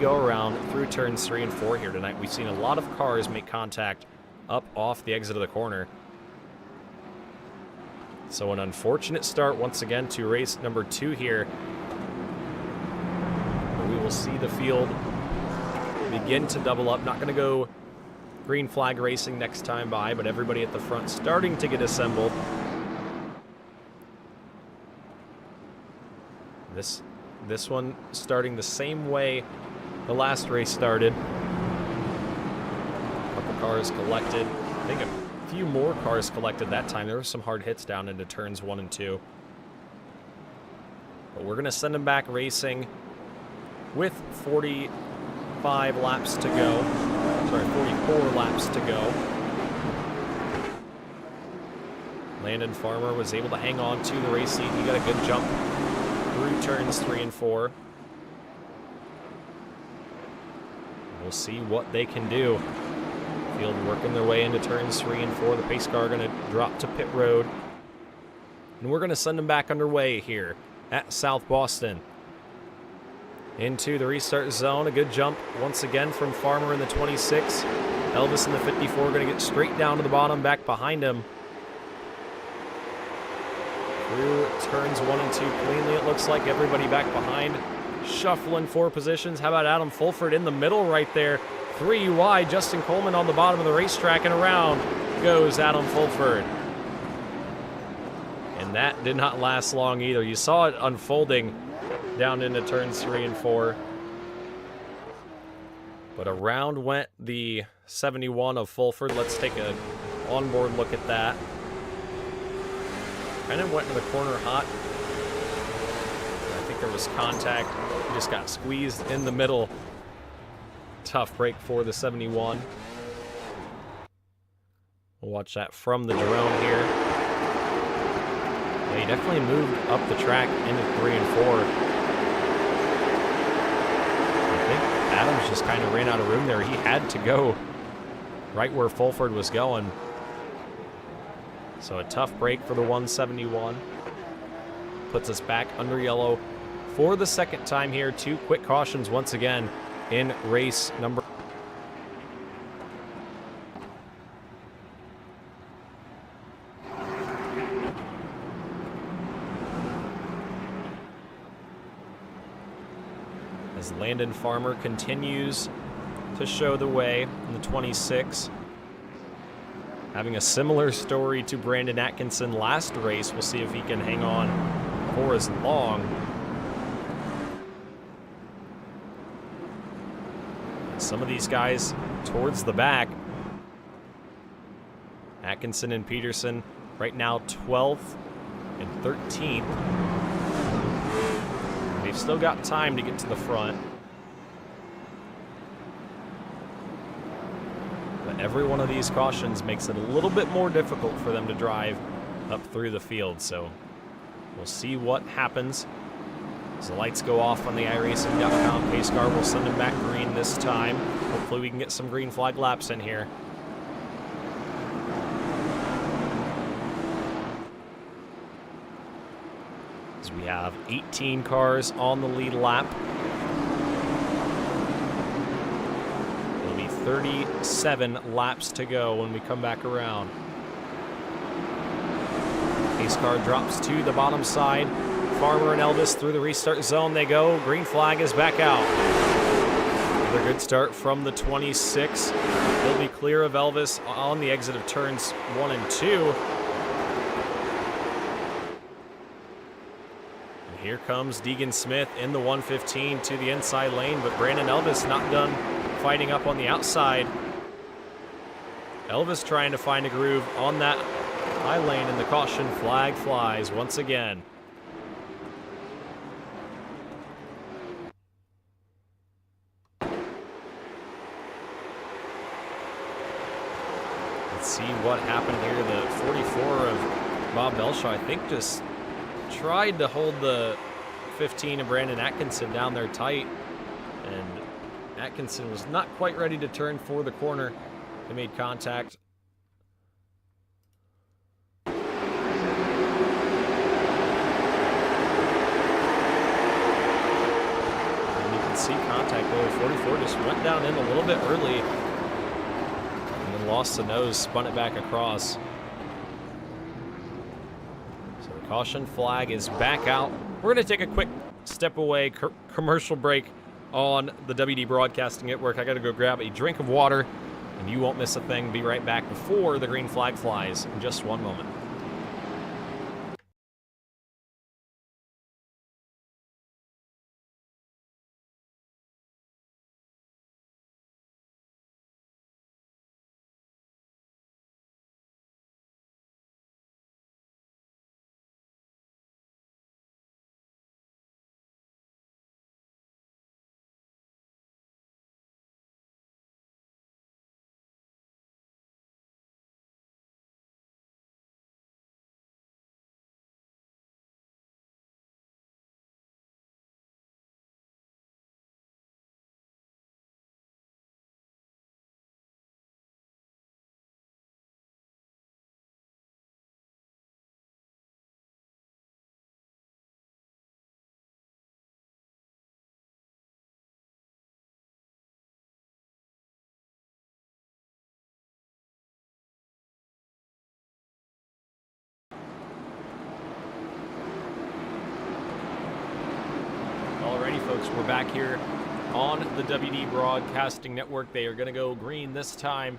go around through turns 3 and 4 here tonight. We've seen a lot of cars make contact up off the exit of the corner. So an unfortunate start once again to race number 2 here. We will see the field begin to double up. Not going to go green flag racing next time by, but everybody at the front starting to get assembled. This one starting the same way the last race started. A couple cars collected. I think a few more cars collected that time. There were some hard hits down into turns 1 and 2. But we're going to send them back racing with 45 laps to go. Sorry, 44 laps to go. Landon Farmer was able to hang on to the race lead. He got a good jump through turns 3 and 4. We'll see what they can do. Field working their way into turns 3 and 4. The pace car going to drop to pit road. And we're going to send them back underway here at South Boston. into the restart zone. A good jump once again from Farmer in the 26. Elvis in the 54 going to get straight down to the bottom, back behind him. Through turns 1 and 2 cleanly, it looks like. Everybody back behind. Shuffling 4 positions. How about Adam Fulford in the middle right there? 3 wide. Justin Coleman on the bottom of the racetrack, and around goes Adam Fulford. And that did not last long either. You saw it unfolding down into turns 3 and 4. But around went the 71 of Fulford. Let's take an onboard look at that. Kind of went to the corner hot. I think there was contact. He just got squeezed in the middle. Tough break for the 71. We'll watch that from the drone here. Yeah, he definitely moved up the track into 3 and 4. I think Adams just kind of ran out of room there. He had to go right where Fulford was going. So a tough break for the 171. Puts us back under yellow for the second time here. 2 quick cautions once again in race number. As Landon Farmer continues to show the way in the 26. Having a similar story to Brandon Atkinson last race. We'll see if he can hang on for as long. Some of these guys towards the back. Atkinson and Peterson right now 12th and 13th. They've still got time to get to the front. Every one of these cautions makes it a little bit more difficult for them to drive up through the field, so we'll see what happens. As the lights go off on the iRacing.com pace car, we'll send them back green this time. Hopefully we can get some green flag laps in here. As we have 18 cars on the lead lap. 37 laps to go when we come back around. Pace car drops to the bottom side. Farmer and Elvis through the restart zone they go. Green flag is back out. Another good start from the 26. They'll be clear of Elvis on the exit of turns 1 and 2. And here comes Deegan Smith in the 115 to the inside lane, but Brandon Elvis not done fighting up on the outside. Elvis trying to find a groove on that high lane, and the caution flag flies once again. Let's see what happened here. The 44 of Bob Belshaw, I think, just tried to hold the 15 of Brandon Atkinson down there tight, and Atkinson was not quite ready to turn for the corner. They made contact. And you can see contact there. 44 just went down in a little bit early and then lost the nose, spun it back across. So the caution flag is back out. We're going to take a quick step away, commercial break on the WD Broadcasting Network. I got to go grab a drink of water, and you won't miss a thing. Be right back before the green flag flies in just 1 moment. folks. We're back here on the WD Broadcasting Network. They are going to go green this time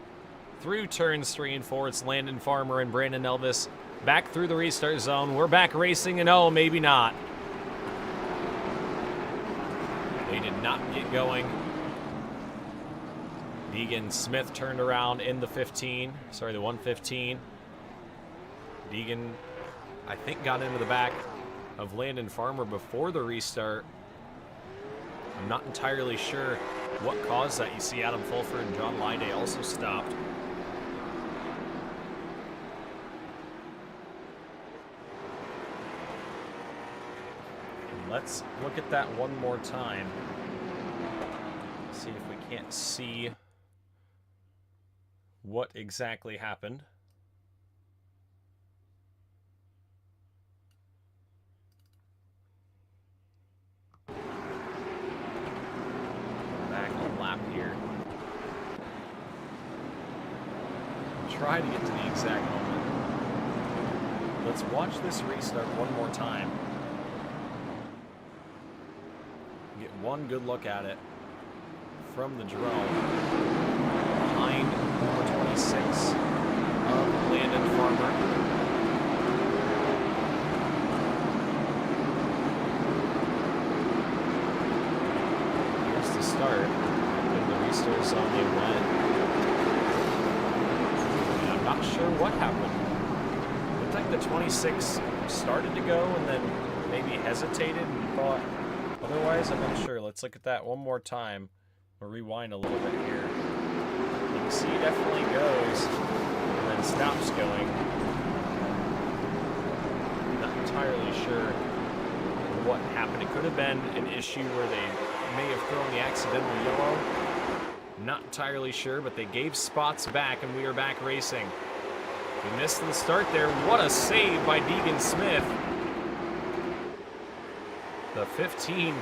through turns 3 and 4. It's Landon Farmer and Brandon Elvis back through the restart zone. We're back racing, and oh, maybe not. They did not get going. Deegan Smith turned around in the 115. Deegan, I think, got into the back of Landon Farmer before the restart. I'm not entirely sure what caused that. You see Adam Fulford and John Lyday also stopped. Let's look at that one more time. See if we can't see what exactly happened. Back a lap here. Try to get to the exact moment. Let's watch this restart one more time. Get one good look at it from the drone. Behind number 26 of Landon Farmer. Here's the start. In the restart zone they went. And I'm not sure what happened. Looked like the 26 started to go and then maybe hesitated and thought otherwise. I'm not sure. Let's look at that one more time. We'll rewind a little bit here. You can see he definitely goes and then stops going. Not entirely sure what happened. It could have been an issue where they may have thrown the accidental yellow. Not entirely sure, but they gave spots back and we are back racing. We missed the start there. What a save by Deegan Smith. The 15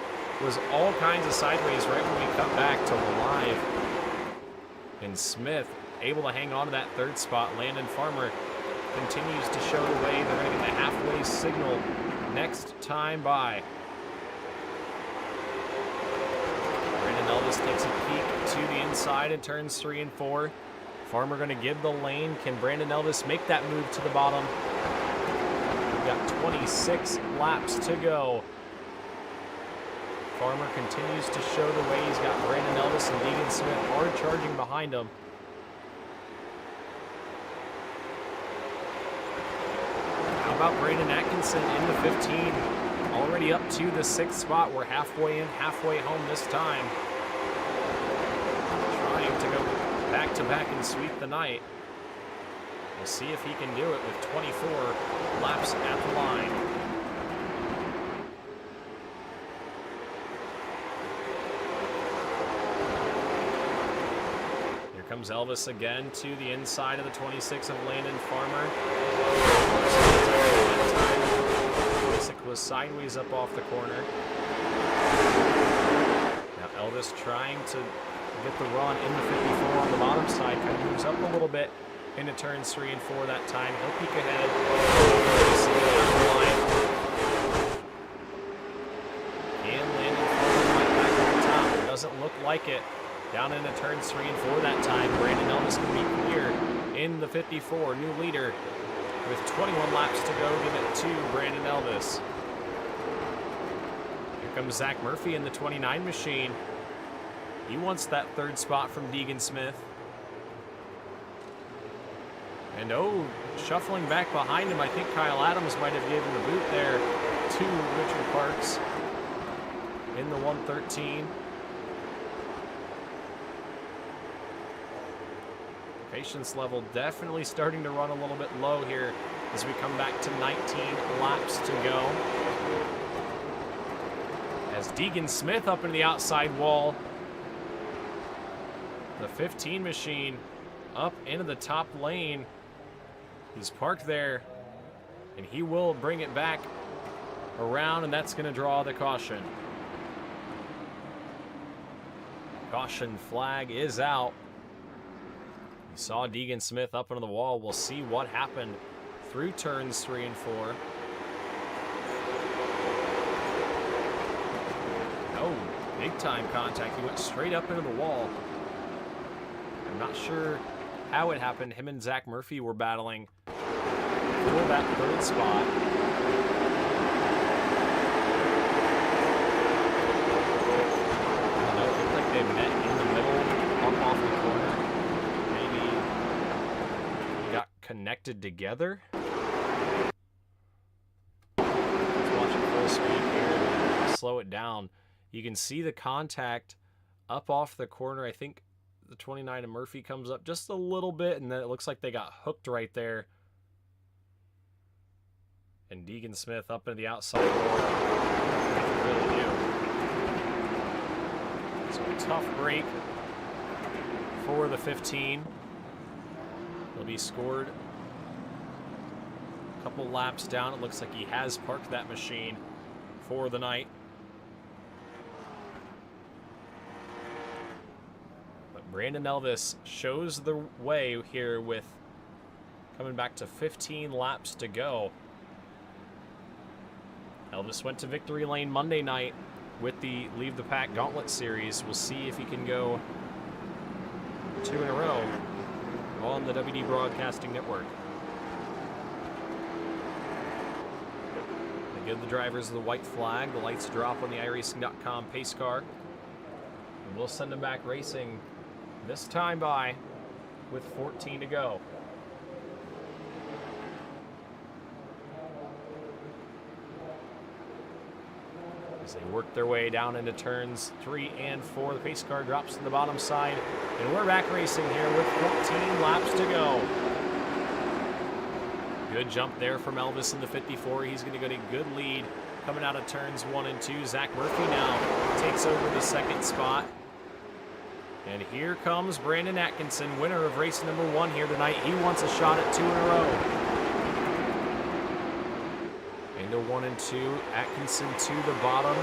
was all kinds of sideways right when we cut back to live. And Smith able to hang on to that third spot. Landon Farmer continues to show the way. They're going to get the halfway signal next time by. Brandon Elvis takes a peek to the inside in turns 3 and 4. Farmer going to give the lane. Can Brandon Elvis make that move to the bottom? We've got 26 laps to go. Farmer continues to show the way. He's got Brandon Elvis and Deegan Smith hard charging behind him. How about Brandon Atkinson in the 15? Already up to the 6th spot. We're halfway in, halfway home this time. Trying to go back-to-back and sweep the night. We'll see if he can do it with 24 laps at the line. Comes Elvis again to the inside of the 26 of Landon Farmer. 26 was sideways up off the corner. Now Elvis trying to get the run in the 54 on the bottom side. Kind of moves up a little bit into turns 3 and 4 that time. He'll peek ahead. And Landon Farmer right back at the top. It doesn't look like it. Down into turns 3 and 4 that time. Brandon Elvis can be clear in the 54. New leader with 21 laps to go. Give it to Brandon Elvis. Here comes Zach Murphy in the 29 machine. He wants that third spot from Deegan Smith. And shuffling back behind him, I think Kyle Adams might have given the boot there to Richard Parks in the 113. Patience level definitely starting to run a little bit low here as we come back to 19 laps to go. As Deegan Smith up into the outside wall. The 15 machine up into the top lane. He's parked there, and he will bring it back around, and that's going to draw the caution. Caution flag is out. You saw Deegan Smith up into the wall. We'll see what happened through turns 3 and 4. Oh, Big time contact. He went straight up into the wall. I'm not sure how it happened. Him and Zach Murphy were battling for that third spot. I don't know, it looked like they met in the middle, up off the corner. Maybe got connected together. Let's watch it full speed here and slow it down. You can see the contact up off the corner. I think the 29 of Murphy comes up just a little bit, and then it looks like they got hooked right there. And Deegan Smith up into the outside door. Really do. So a tough break for the 15. He'll be scored a couple laps down. It looks like he has parked that machine for the night. Brandon Elvis shows the way here with coming back to 15 laps to go. Elvis went to victory lane Monday night with the Leave the Pack Gauntlet Series. We'll see if he can go 2 in a row on the WD Broadcasting Network. They give the drivers the white flag. The lights drop on the iRacing.com pace car. And we'll send them back racing this time by with 14 to go. As they work their way down into turns 3 and 4, the pace car drops to the bottom side, and we're back racing here with 14 laps to go. Good jump there from Elvis in the 54. He's going to get a good lead coming out of turns 1 and 2. Zach Murphy now takes over the second spot. And here comes Brandon Atkinson, winner of race number 1 here tonight. He wants a shot at 2 in a row. Into 1 and 2, Atkinson to the bottom.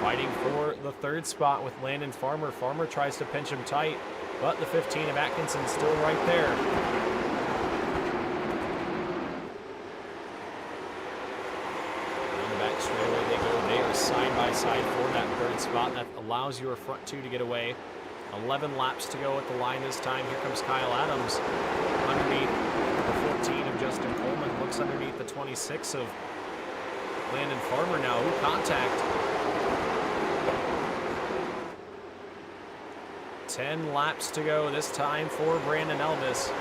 Fighting for the third spot with Landon Farmer. Farmer tries to pinch him tight, but the 15 of Atkinson still right there. Side by side for that third spot. That allows your front 2 to get away. 11 laps to go at the line this time. Here comes Kyle Adams underneath the 14 of Justin Coleman. Looks underneath the 26 of Landon Farmer now. Who contact? 10 laps to go this time for Brandon Elvis.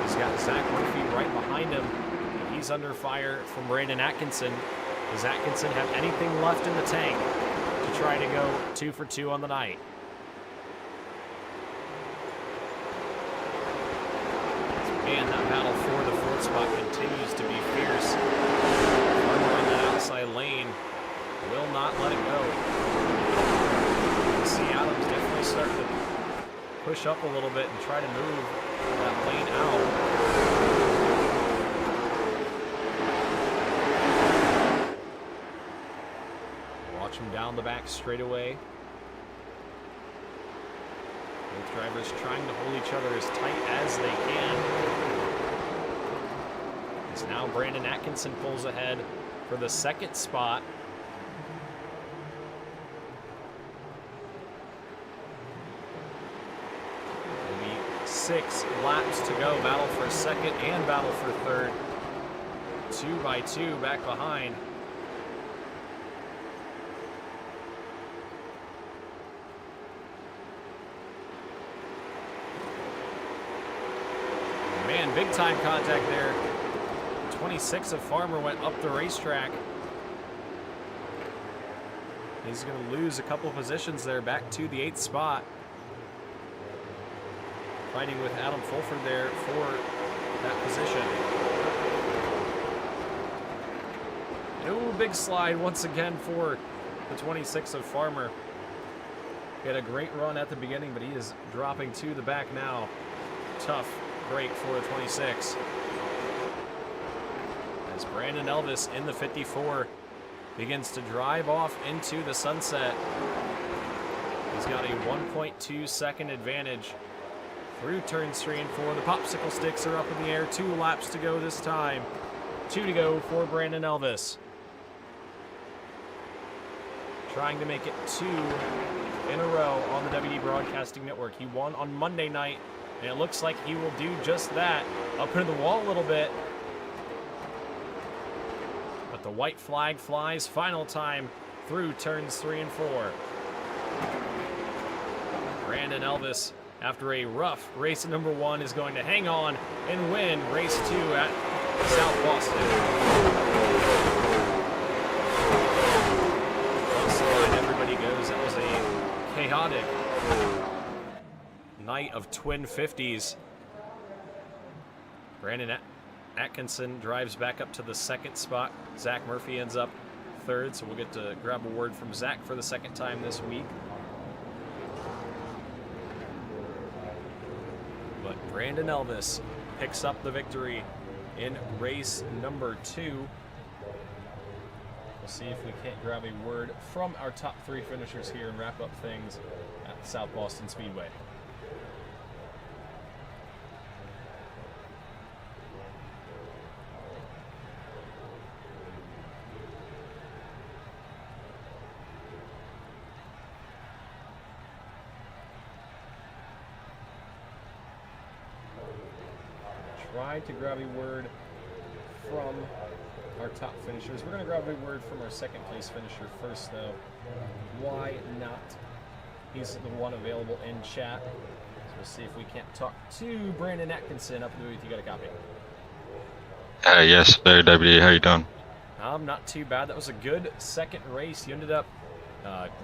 He's got Zach Murphy right behind him. He's under fire from Brandon Atkinson. Does Atkinson have anything left in the tank to try to go 2 for 2 on the night? Man, that battle for the fourth spot continues to be fierce. Farmer in that outside lane will not let it go. You see Adams definitely starting to push up a little bit and try to move that lane out. Watch him down the back straightaway. Both drivers trying to hold each other as tight as they can. As now Brandon Atkinson pulls ahead for the second spot. It'll be 6 laps to go. Battle for second and battle for third. 2 by 2 back behind. Man, big time contact there. 26 of Farmer went up the racetrack. He's going to lose a couple positions there back to the 8th spot. Fighting with Adam Fulford there for that position. No big slide once again for the 26 of Farmer. He had a great run at the beginning, but he is dropping to the back now. Tough break for the 26. As Brandon Elvis in the 54 begins to drive off into the sunset. He's got a 1.2 second advantage through turns 3 and 4. The popsicle sticks are up in the air. 2 laps to go this time. 2 to go for Brandon Elvis. trying to make it 2 in a row on the WD Broadcasting Network. He won on Monday night, and it looks like he will do just that. Up into the wall a little bit. But the white flag flies final time through turns 3 and 4. Brandon Elvis, after a rough race at number 1, is going to hang on and win race 2 at South Boston. Close the line, everybody goes. That was a chaotic night of twin 50s. Brandon Atkinson drives back up to the 2nd spot. Zach Murphy ends up 3rd, so we'll get to grab a word from Zach for the 2nd time this week. But Brandon Elvis picks up the victory in race number 2. We'll see if we can't grab a word from our top 3 finishers here and wrap up things at South Boston Speedway. Try to grab a word from our top finishers. We're going to grab a word from our 2nd place finisher first, though. Why not? He's the one available in chat. So we'll see if we can't talk to Brandon Atkinson up in the booth. You got a copy? Yes, sir, WD. How you doing? Not too bad. That was a good 2nd race. You ended up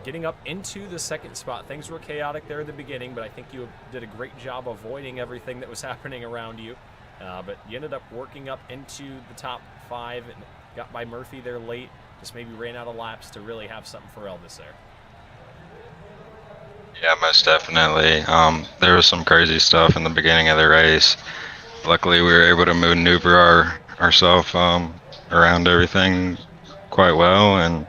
getting up into the 2nd spot. Things were chaotic there at the beginning, but I think you did a great job avoiding everything that was happening around you. But you ended up working up into the top 5 and got by Murphy there late. Just maybe ran out of laps to really have something for Elvis there. Yeah, most definitely. There was some crazy stuff in the beginning of the race. Luckily, we were able to maneuver ourselves around everything quite well, and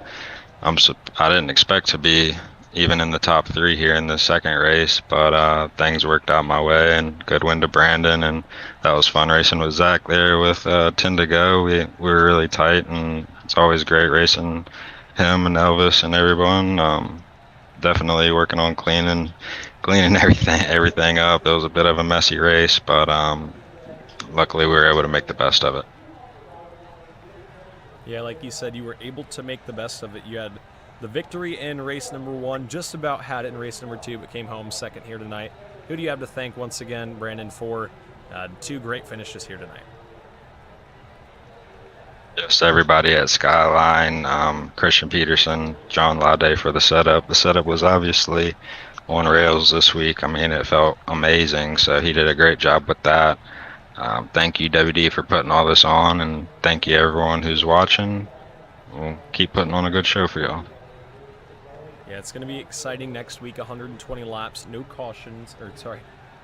I didn't expect to be even in the top 3 here in the 2nd race, but things worked out my way, and good win to Brandon, and that was fun racing with Zach there with 10 to go. We were really tight, and it's always great racing him and Elvis and everyone. Definitely working on cleaning everything up. It was a bit of a messy race, but luckily we were able to make the best of it. Yeah, like you said, you were able to make the best of it. You had the victory in race number 1, just about had it in race number 2, but came home 2nd here tonight. Who do you have to thank once again, Brandon, for 2 great finishes here tonight? Just everybody at Skyline, Christian Peterson, John Lade for the setup. The setup was obviously on rails this week. I mean, it felt amazing, so he did a great job with that. Thank you, WD, for putting all this on, and thank you everyone who's watching. We'll keep putting on a good show for y'all. Yeah, it's going to be exciting next week. 120 laps, no cautions, or sorry,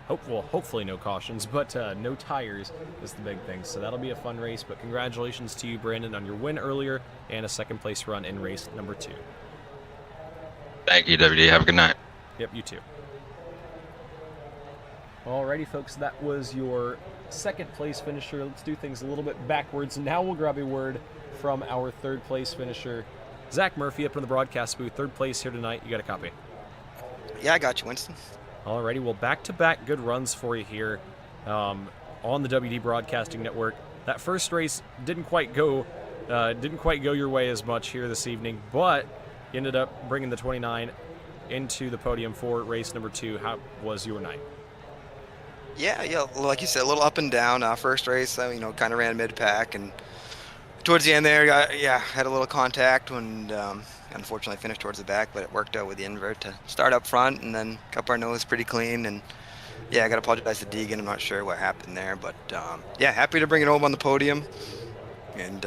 hopefully no cautions, but no tires is the big thing. So that'll be a fun race. But congratulations to you, Brandon, on your win earlier and a 2nd place run in race number 2. Thank you, WD. Have a good night. Yep, you too. Alrighty, folks, that was your 2nd place finisher. Let's do things a little bit backwards. Now we'll grab a word from our 3rd place finisher, Zach Murphy, up in the broadcast booth. 3rd place here tonight. You got a copy? Yeah, I got you, Winston. Alrighty, well, back-to-back good runs for you here on the WD Broadcasting Network. That first race didn't quite go your way as much here this evening, but you ended up bringing the 29 into the podium for race number 2. How was your night? Yeah, like you said, a little up and down. First race, kind of ran mid-pack, and towards the end there, had a little contact when unfortunately finished towards the back, but it worked out with the invert to start up front and then cup our nose pretty clean. And yeah, I got to apologize to Deegan. I'm not sure what happened there, but yeah, happy to bring it home on the podium and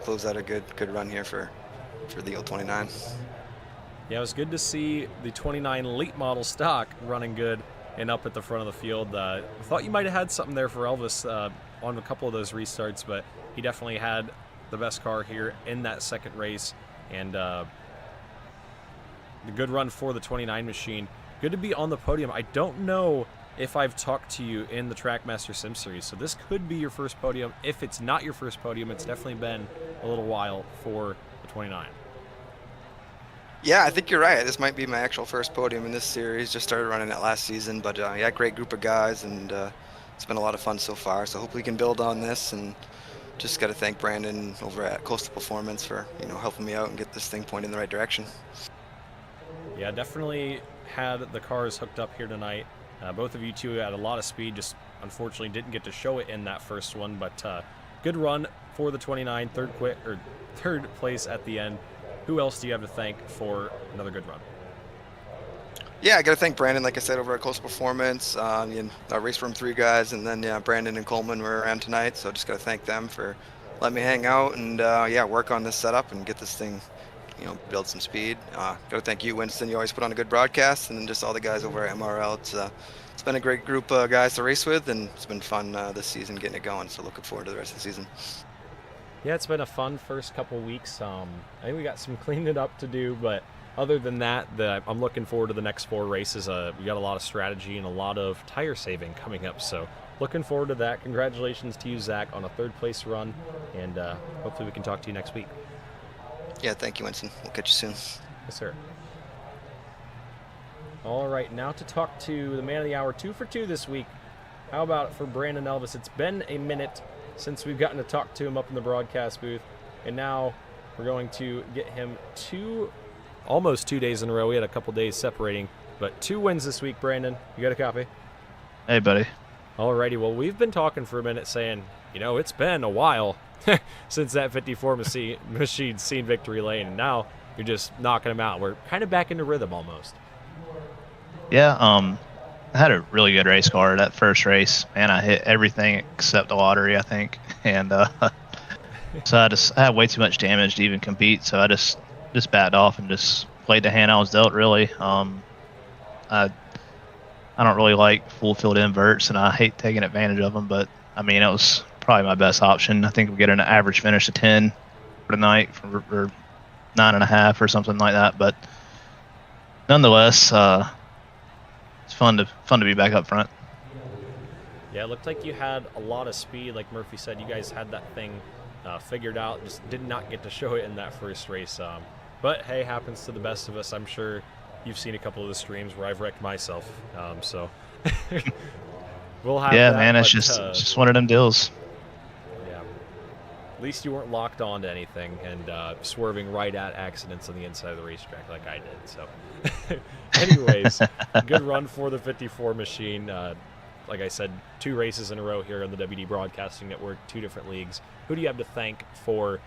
close out a good run here for the old 29. Yeah, it was good to see the 29 late model stock running good and up at the front of the field. I thought you might have had something there for Elvis on a couple of those restarts, but he definitely had the best car here in that 2nd race, and the good run for the 29 machine. Good to be on the podium. I don't know if I've talked to you in the Trackmaster Sim Series, so this could be your first podium. If it's not your first podium, it's definitely been a little while for the 29. Yeah, I think you're right. This might be my actual first podium in this series. Just started running it last season, but yeah, great group of guys, and it's been a lot of fun so far. So hopefully we can build on this, and just got to thank Brandon over at Coastal Performance for helping me out and get this thing pointed in the right direction. Yeah, definitely had the cars hooked up here tonight. Both of you two had a lot of speed, just unfortunately didn't get to show it in that first one, but good run for the 29, third place at the end. Who else do you have to thank for another good run? Yeah, I got to thank Brandon, like I said, over at Coastal Performance, our Race Room 3 guys, and then Brandon and Coleman were around tonight, so just got to thank them for letting me hang out and work on this setup and get this thing, build some speed. Got to thank you, Winston. You always put on a good broadcast, and then just all the guys over at MRL. It's been a great group of guys to race with, and it's been fun this season getting it going. So looking forward to the rest of the season. Yeah, it's been a fun first couple weeks. I think we got some cleaning up to do, but other than that, I'm looking forward to the next 4 races. We got a lot of strategy and a lot of tire saving coming up, so looking forward to that. Congratulations to you, Zach, on a 3rd place run, and hopefully we can talk to you next week. Yeah, thank you, Winston. We'll catch you soon. Yes, sir. All right, now to talk to the man of the hour, 2 for 2 this week. How about it for Brandon Elvis? It's been a minute since we've gotten to talk to him up in the broadcast booth, and now we're going to get him almost 2 days in a row. We had a couple days separating, but 2 wins this week. Brandon, you got a copy? Hey, buddy. Alrighty, well, we've been talking for a minute saying, it's been a while since that 54 machine seen victory lane, and now you're just knocking them out. We're kind of back into rhythm almost. Yeah, I had a really good race car that first race. Man, I hit everything except the lottery, I think. And so I had way too much damage to even compete, so I just backed off and just played the hand I was dealt, really. I don't really like full field inverts, and I hate taking advantage of them, but I mean, it was probably my best option. I think we're getting an average finish of 10 for tonight, or 9.5 or something like that. But nonetheless, it's fun to be back up front. Yeah, it looked like you had a lot of speed. Like Murphy said, you guys had that thing figured out. Just did not get to show it in that first race. But hey, happens to the best of us. I'm sure you've seen a couple of the streams where I've wrecked myself. So we'll have. Yeah, that, man, it's but, just one of them deals. Yeah. At least you weren't locked on to anything and swerving right at accidents on the inside of the racetrack like I did. So, anyways, good run for the 54 machine. Like I said, 2 races in a row here on the WD Broadcasting Network, 2 different leagues. Who do you have to thank for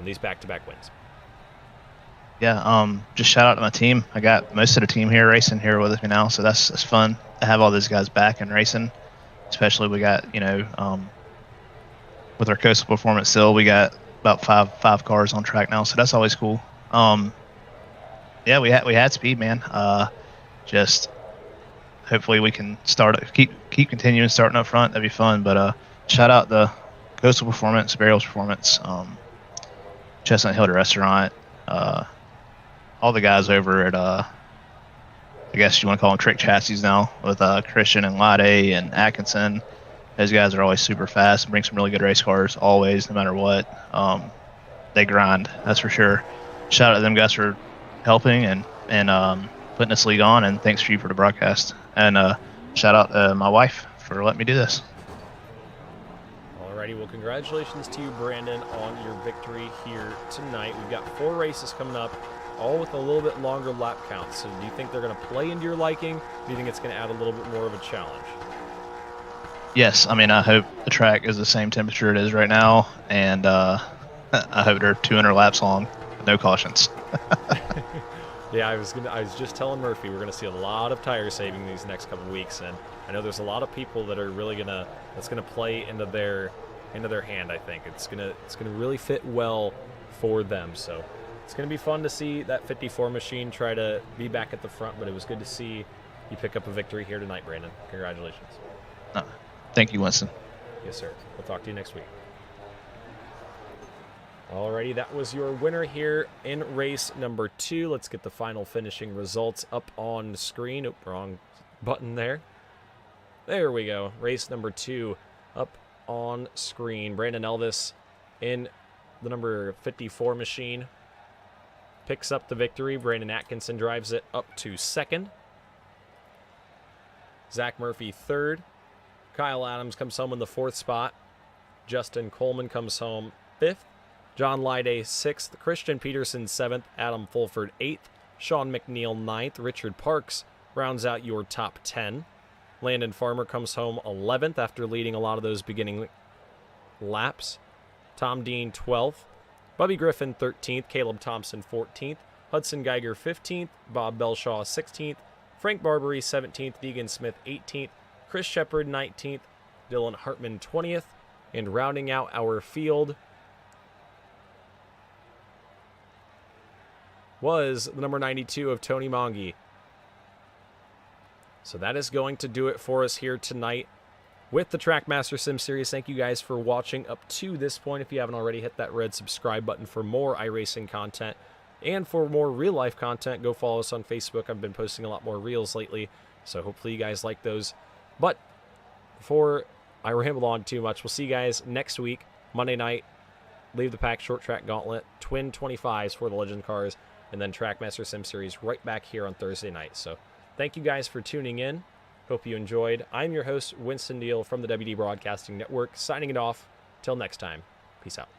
these back-to-back wins? Yeah, just shout out to my team. I got most of the team here racing here with me now, so that's fun to have all these guys back and racing. Especially we got, with our Coastal Performance still, we got about five cars on track now, so that's always cool. Yeah, we had speed, man. Just hopefully we can keep continuing starting up front. That'd be fun. But shout out the Coastal Performance, Barrios Performance, Chestnut Hill Restaurant, all the guys over at I guess you want to call them Trick Chassis now, with Christian and Lade and Atkinson. Those guys are always super fast and bring some really good race cars always, no matter what. They grind, that's for sure. Shout out to them guys for helping and putting this league on, and thanks to you for the broadcast. And shout out to my wife for letting me do this. Alrighty, well, congratulations to you, Brandon, on your victory here tonight. We've got 4 races coming up, all with a little bit longer lap counts. So do you think they're going to play into your liking? Or do you think it's going to add a little bit more of a challenge? Yes, I mean, I hope the track is the same temperature it is right now, and I hope they're 200 laps long, no cautions. Yeah, I was just telling Murphy we're gonna see a lot of tire saving these next couple weeks, and I know there's a lot of people that are really that's gonna play into their hand. I think it's gonna really fit well for them. So it's gonna be fun to see that 54 machine try to be back at the front. But it was good to see you pick up a victory here tonight, Brandon. Congratulations. Thank you, Winston. Yes, sir. We'll talk to you next week. Alrighty, that was your winner here in race number 2. Let's get the final finishing results up on the screen. Oop, wrong button there. There we go. Race number 2 up on screen. Brandon Elvis in the number 54 machine picks up the victory. Brandon Atkinson drives it up to second. Zach Murphy third. Kyle Adams comes home in the fourth spot. Justin Coleman comes home fifth. John Lyday sixth. Christian Peterson seventh. Adam Fulford eighth. Sean McNeil ninth. Richard Parks rounds out your top 10. Landon Farmer comes home 11th after leading a lot of those beginning laps. Tom Dean 12th. Bubby Griffin 13th. Caleb Thompson 14th. Hudson Geiger 15th. Bob Belshaw 16th. Frank Barbary 17th. Deegan Smith 18th. Chris Shepard 19th. Dylan Hartman 20th. And rounding out our field was the number 92 of Tony Mongi. So that is going to do it for us here tonight with the Trackmaster Sim Series. Thank you guys for watching up to this point. If you haven't already, hit that red subscribe button for more iRacing content. And for more real-life content, go follow us on Facebook. I've been posting a lot more reels lately, so hopefully you guys like those. But before I ramble on too much, we'll see you guys next week, Monday night. Leave the Pack Short Track Gauntlet, Twin 25s for the Legend cars, and then Trackmaster Sim Series right back here on Thursday night. So thank you guys for tuning in. Hope you enjoyed. I'm your host, Winston Deal from the WD Broadcasting Network, signing it off. Till next time. Peace out.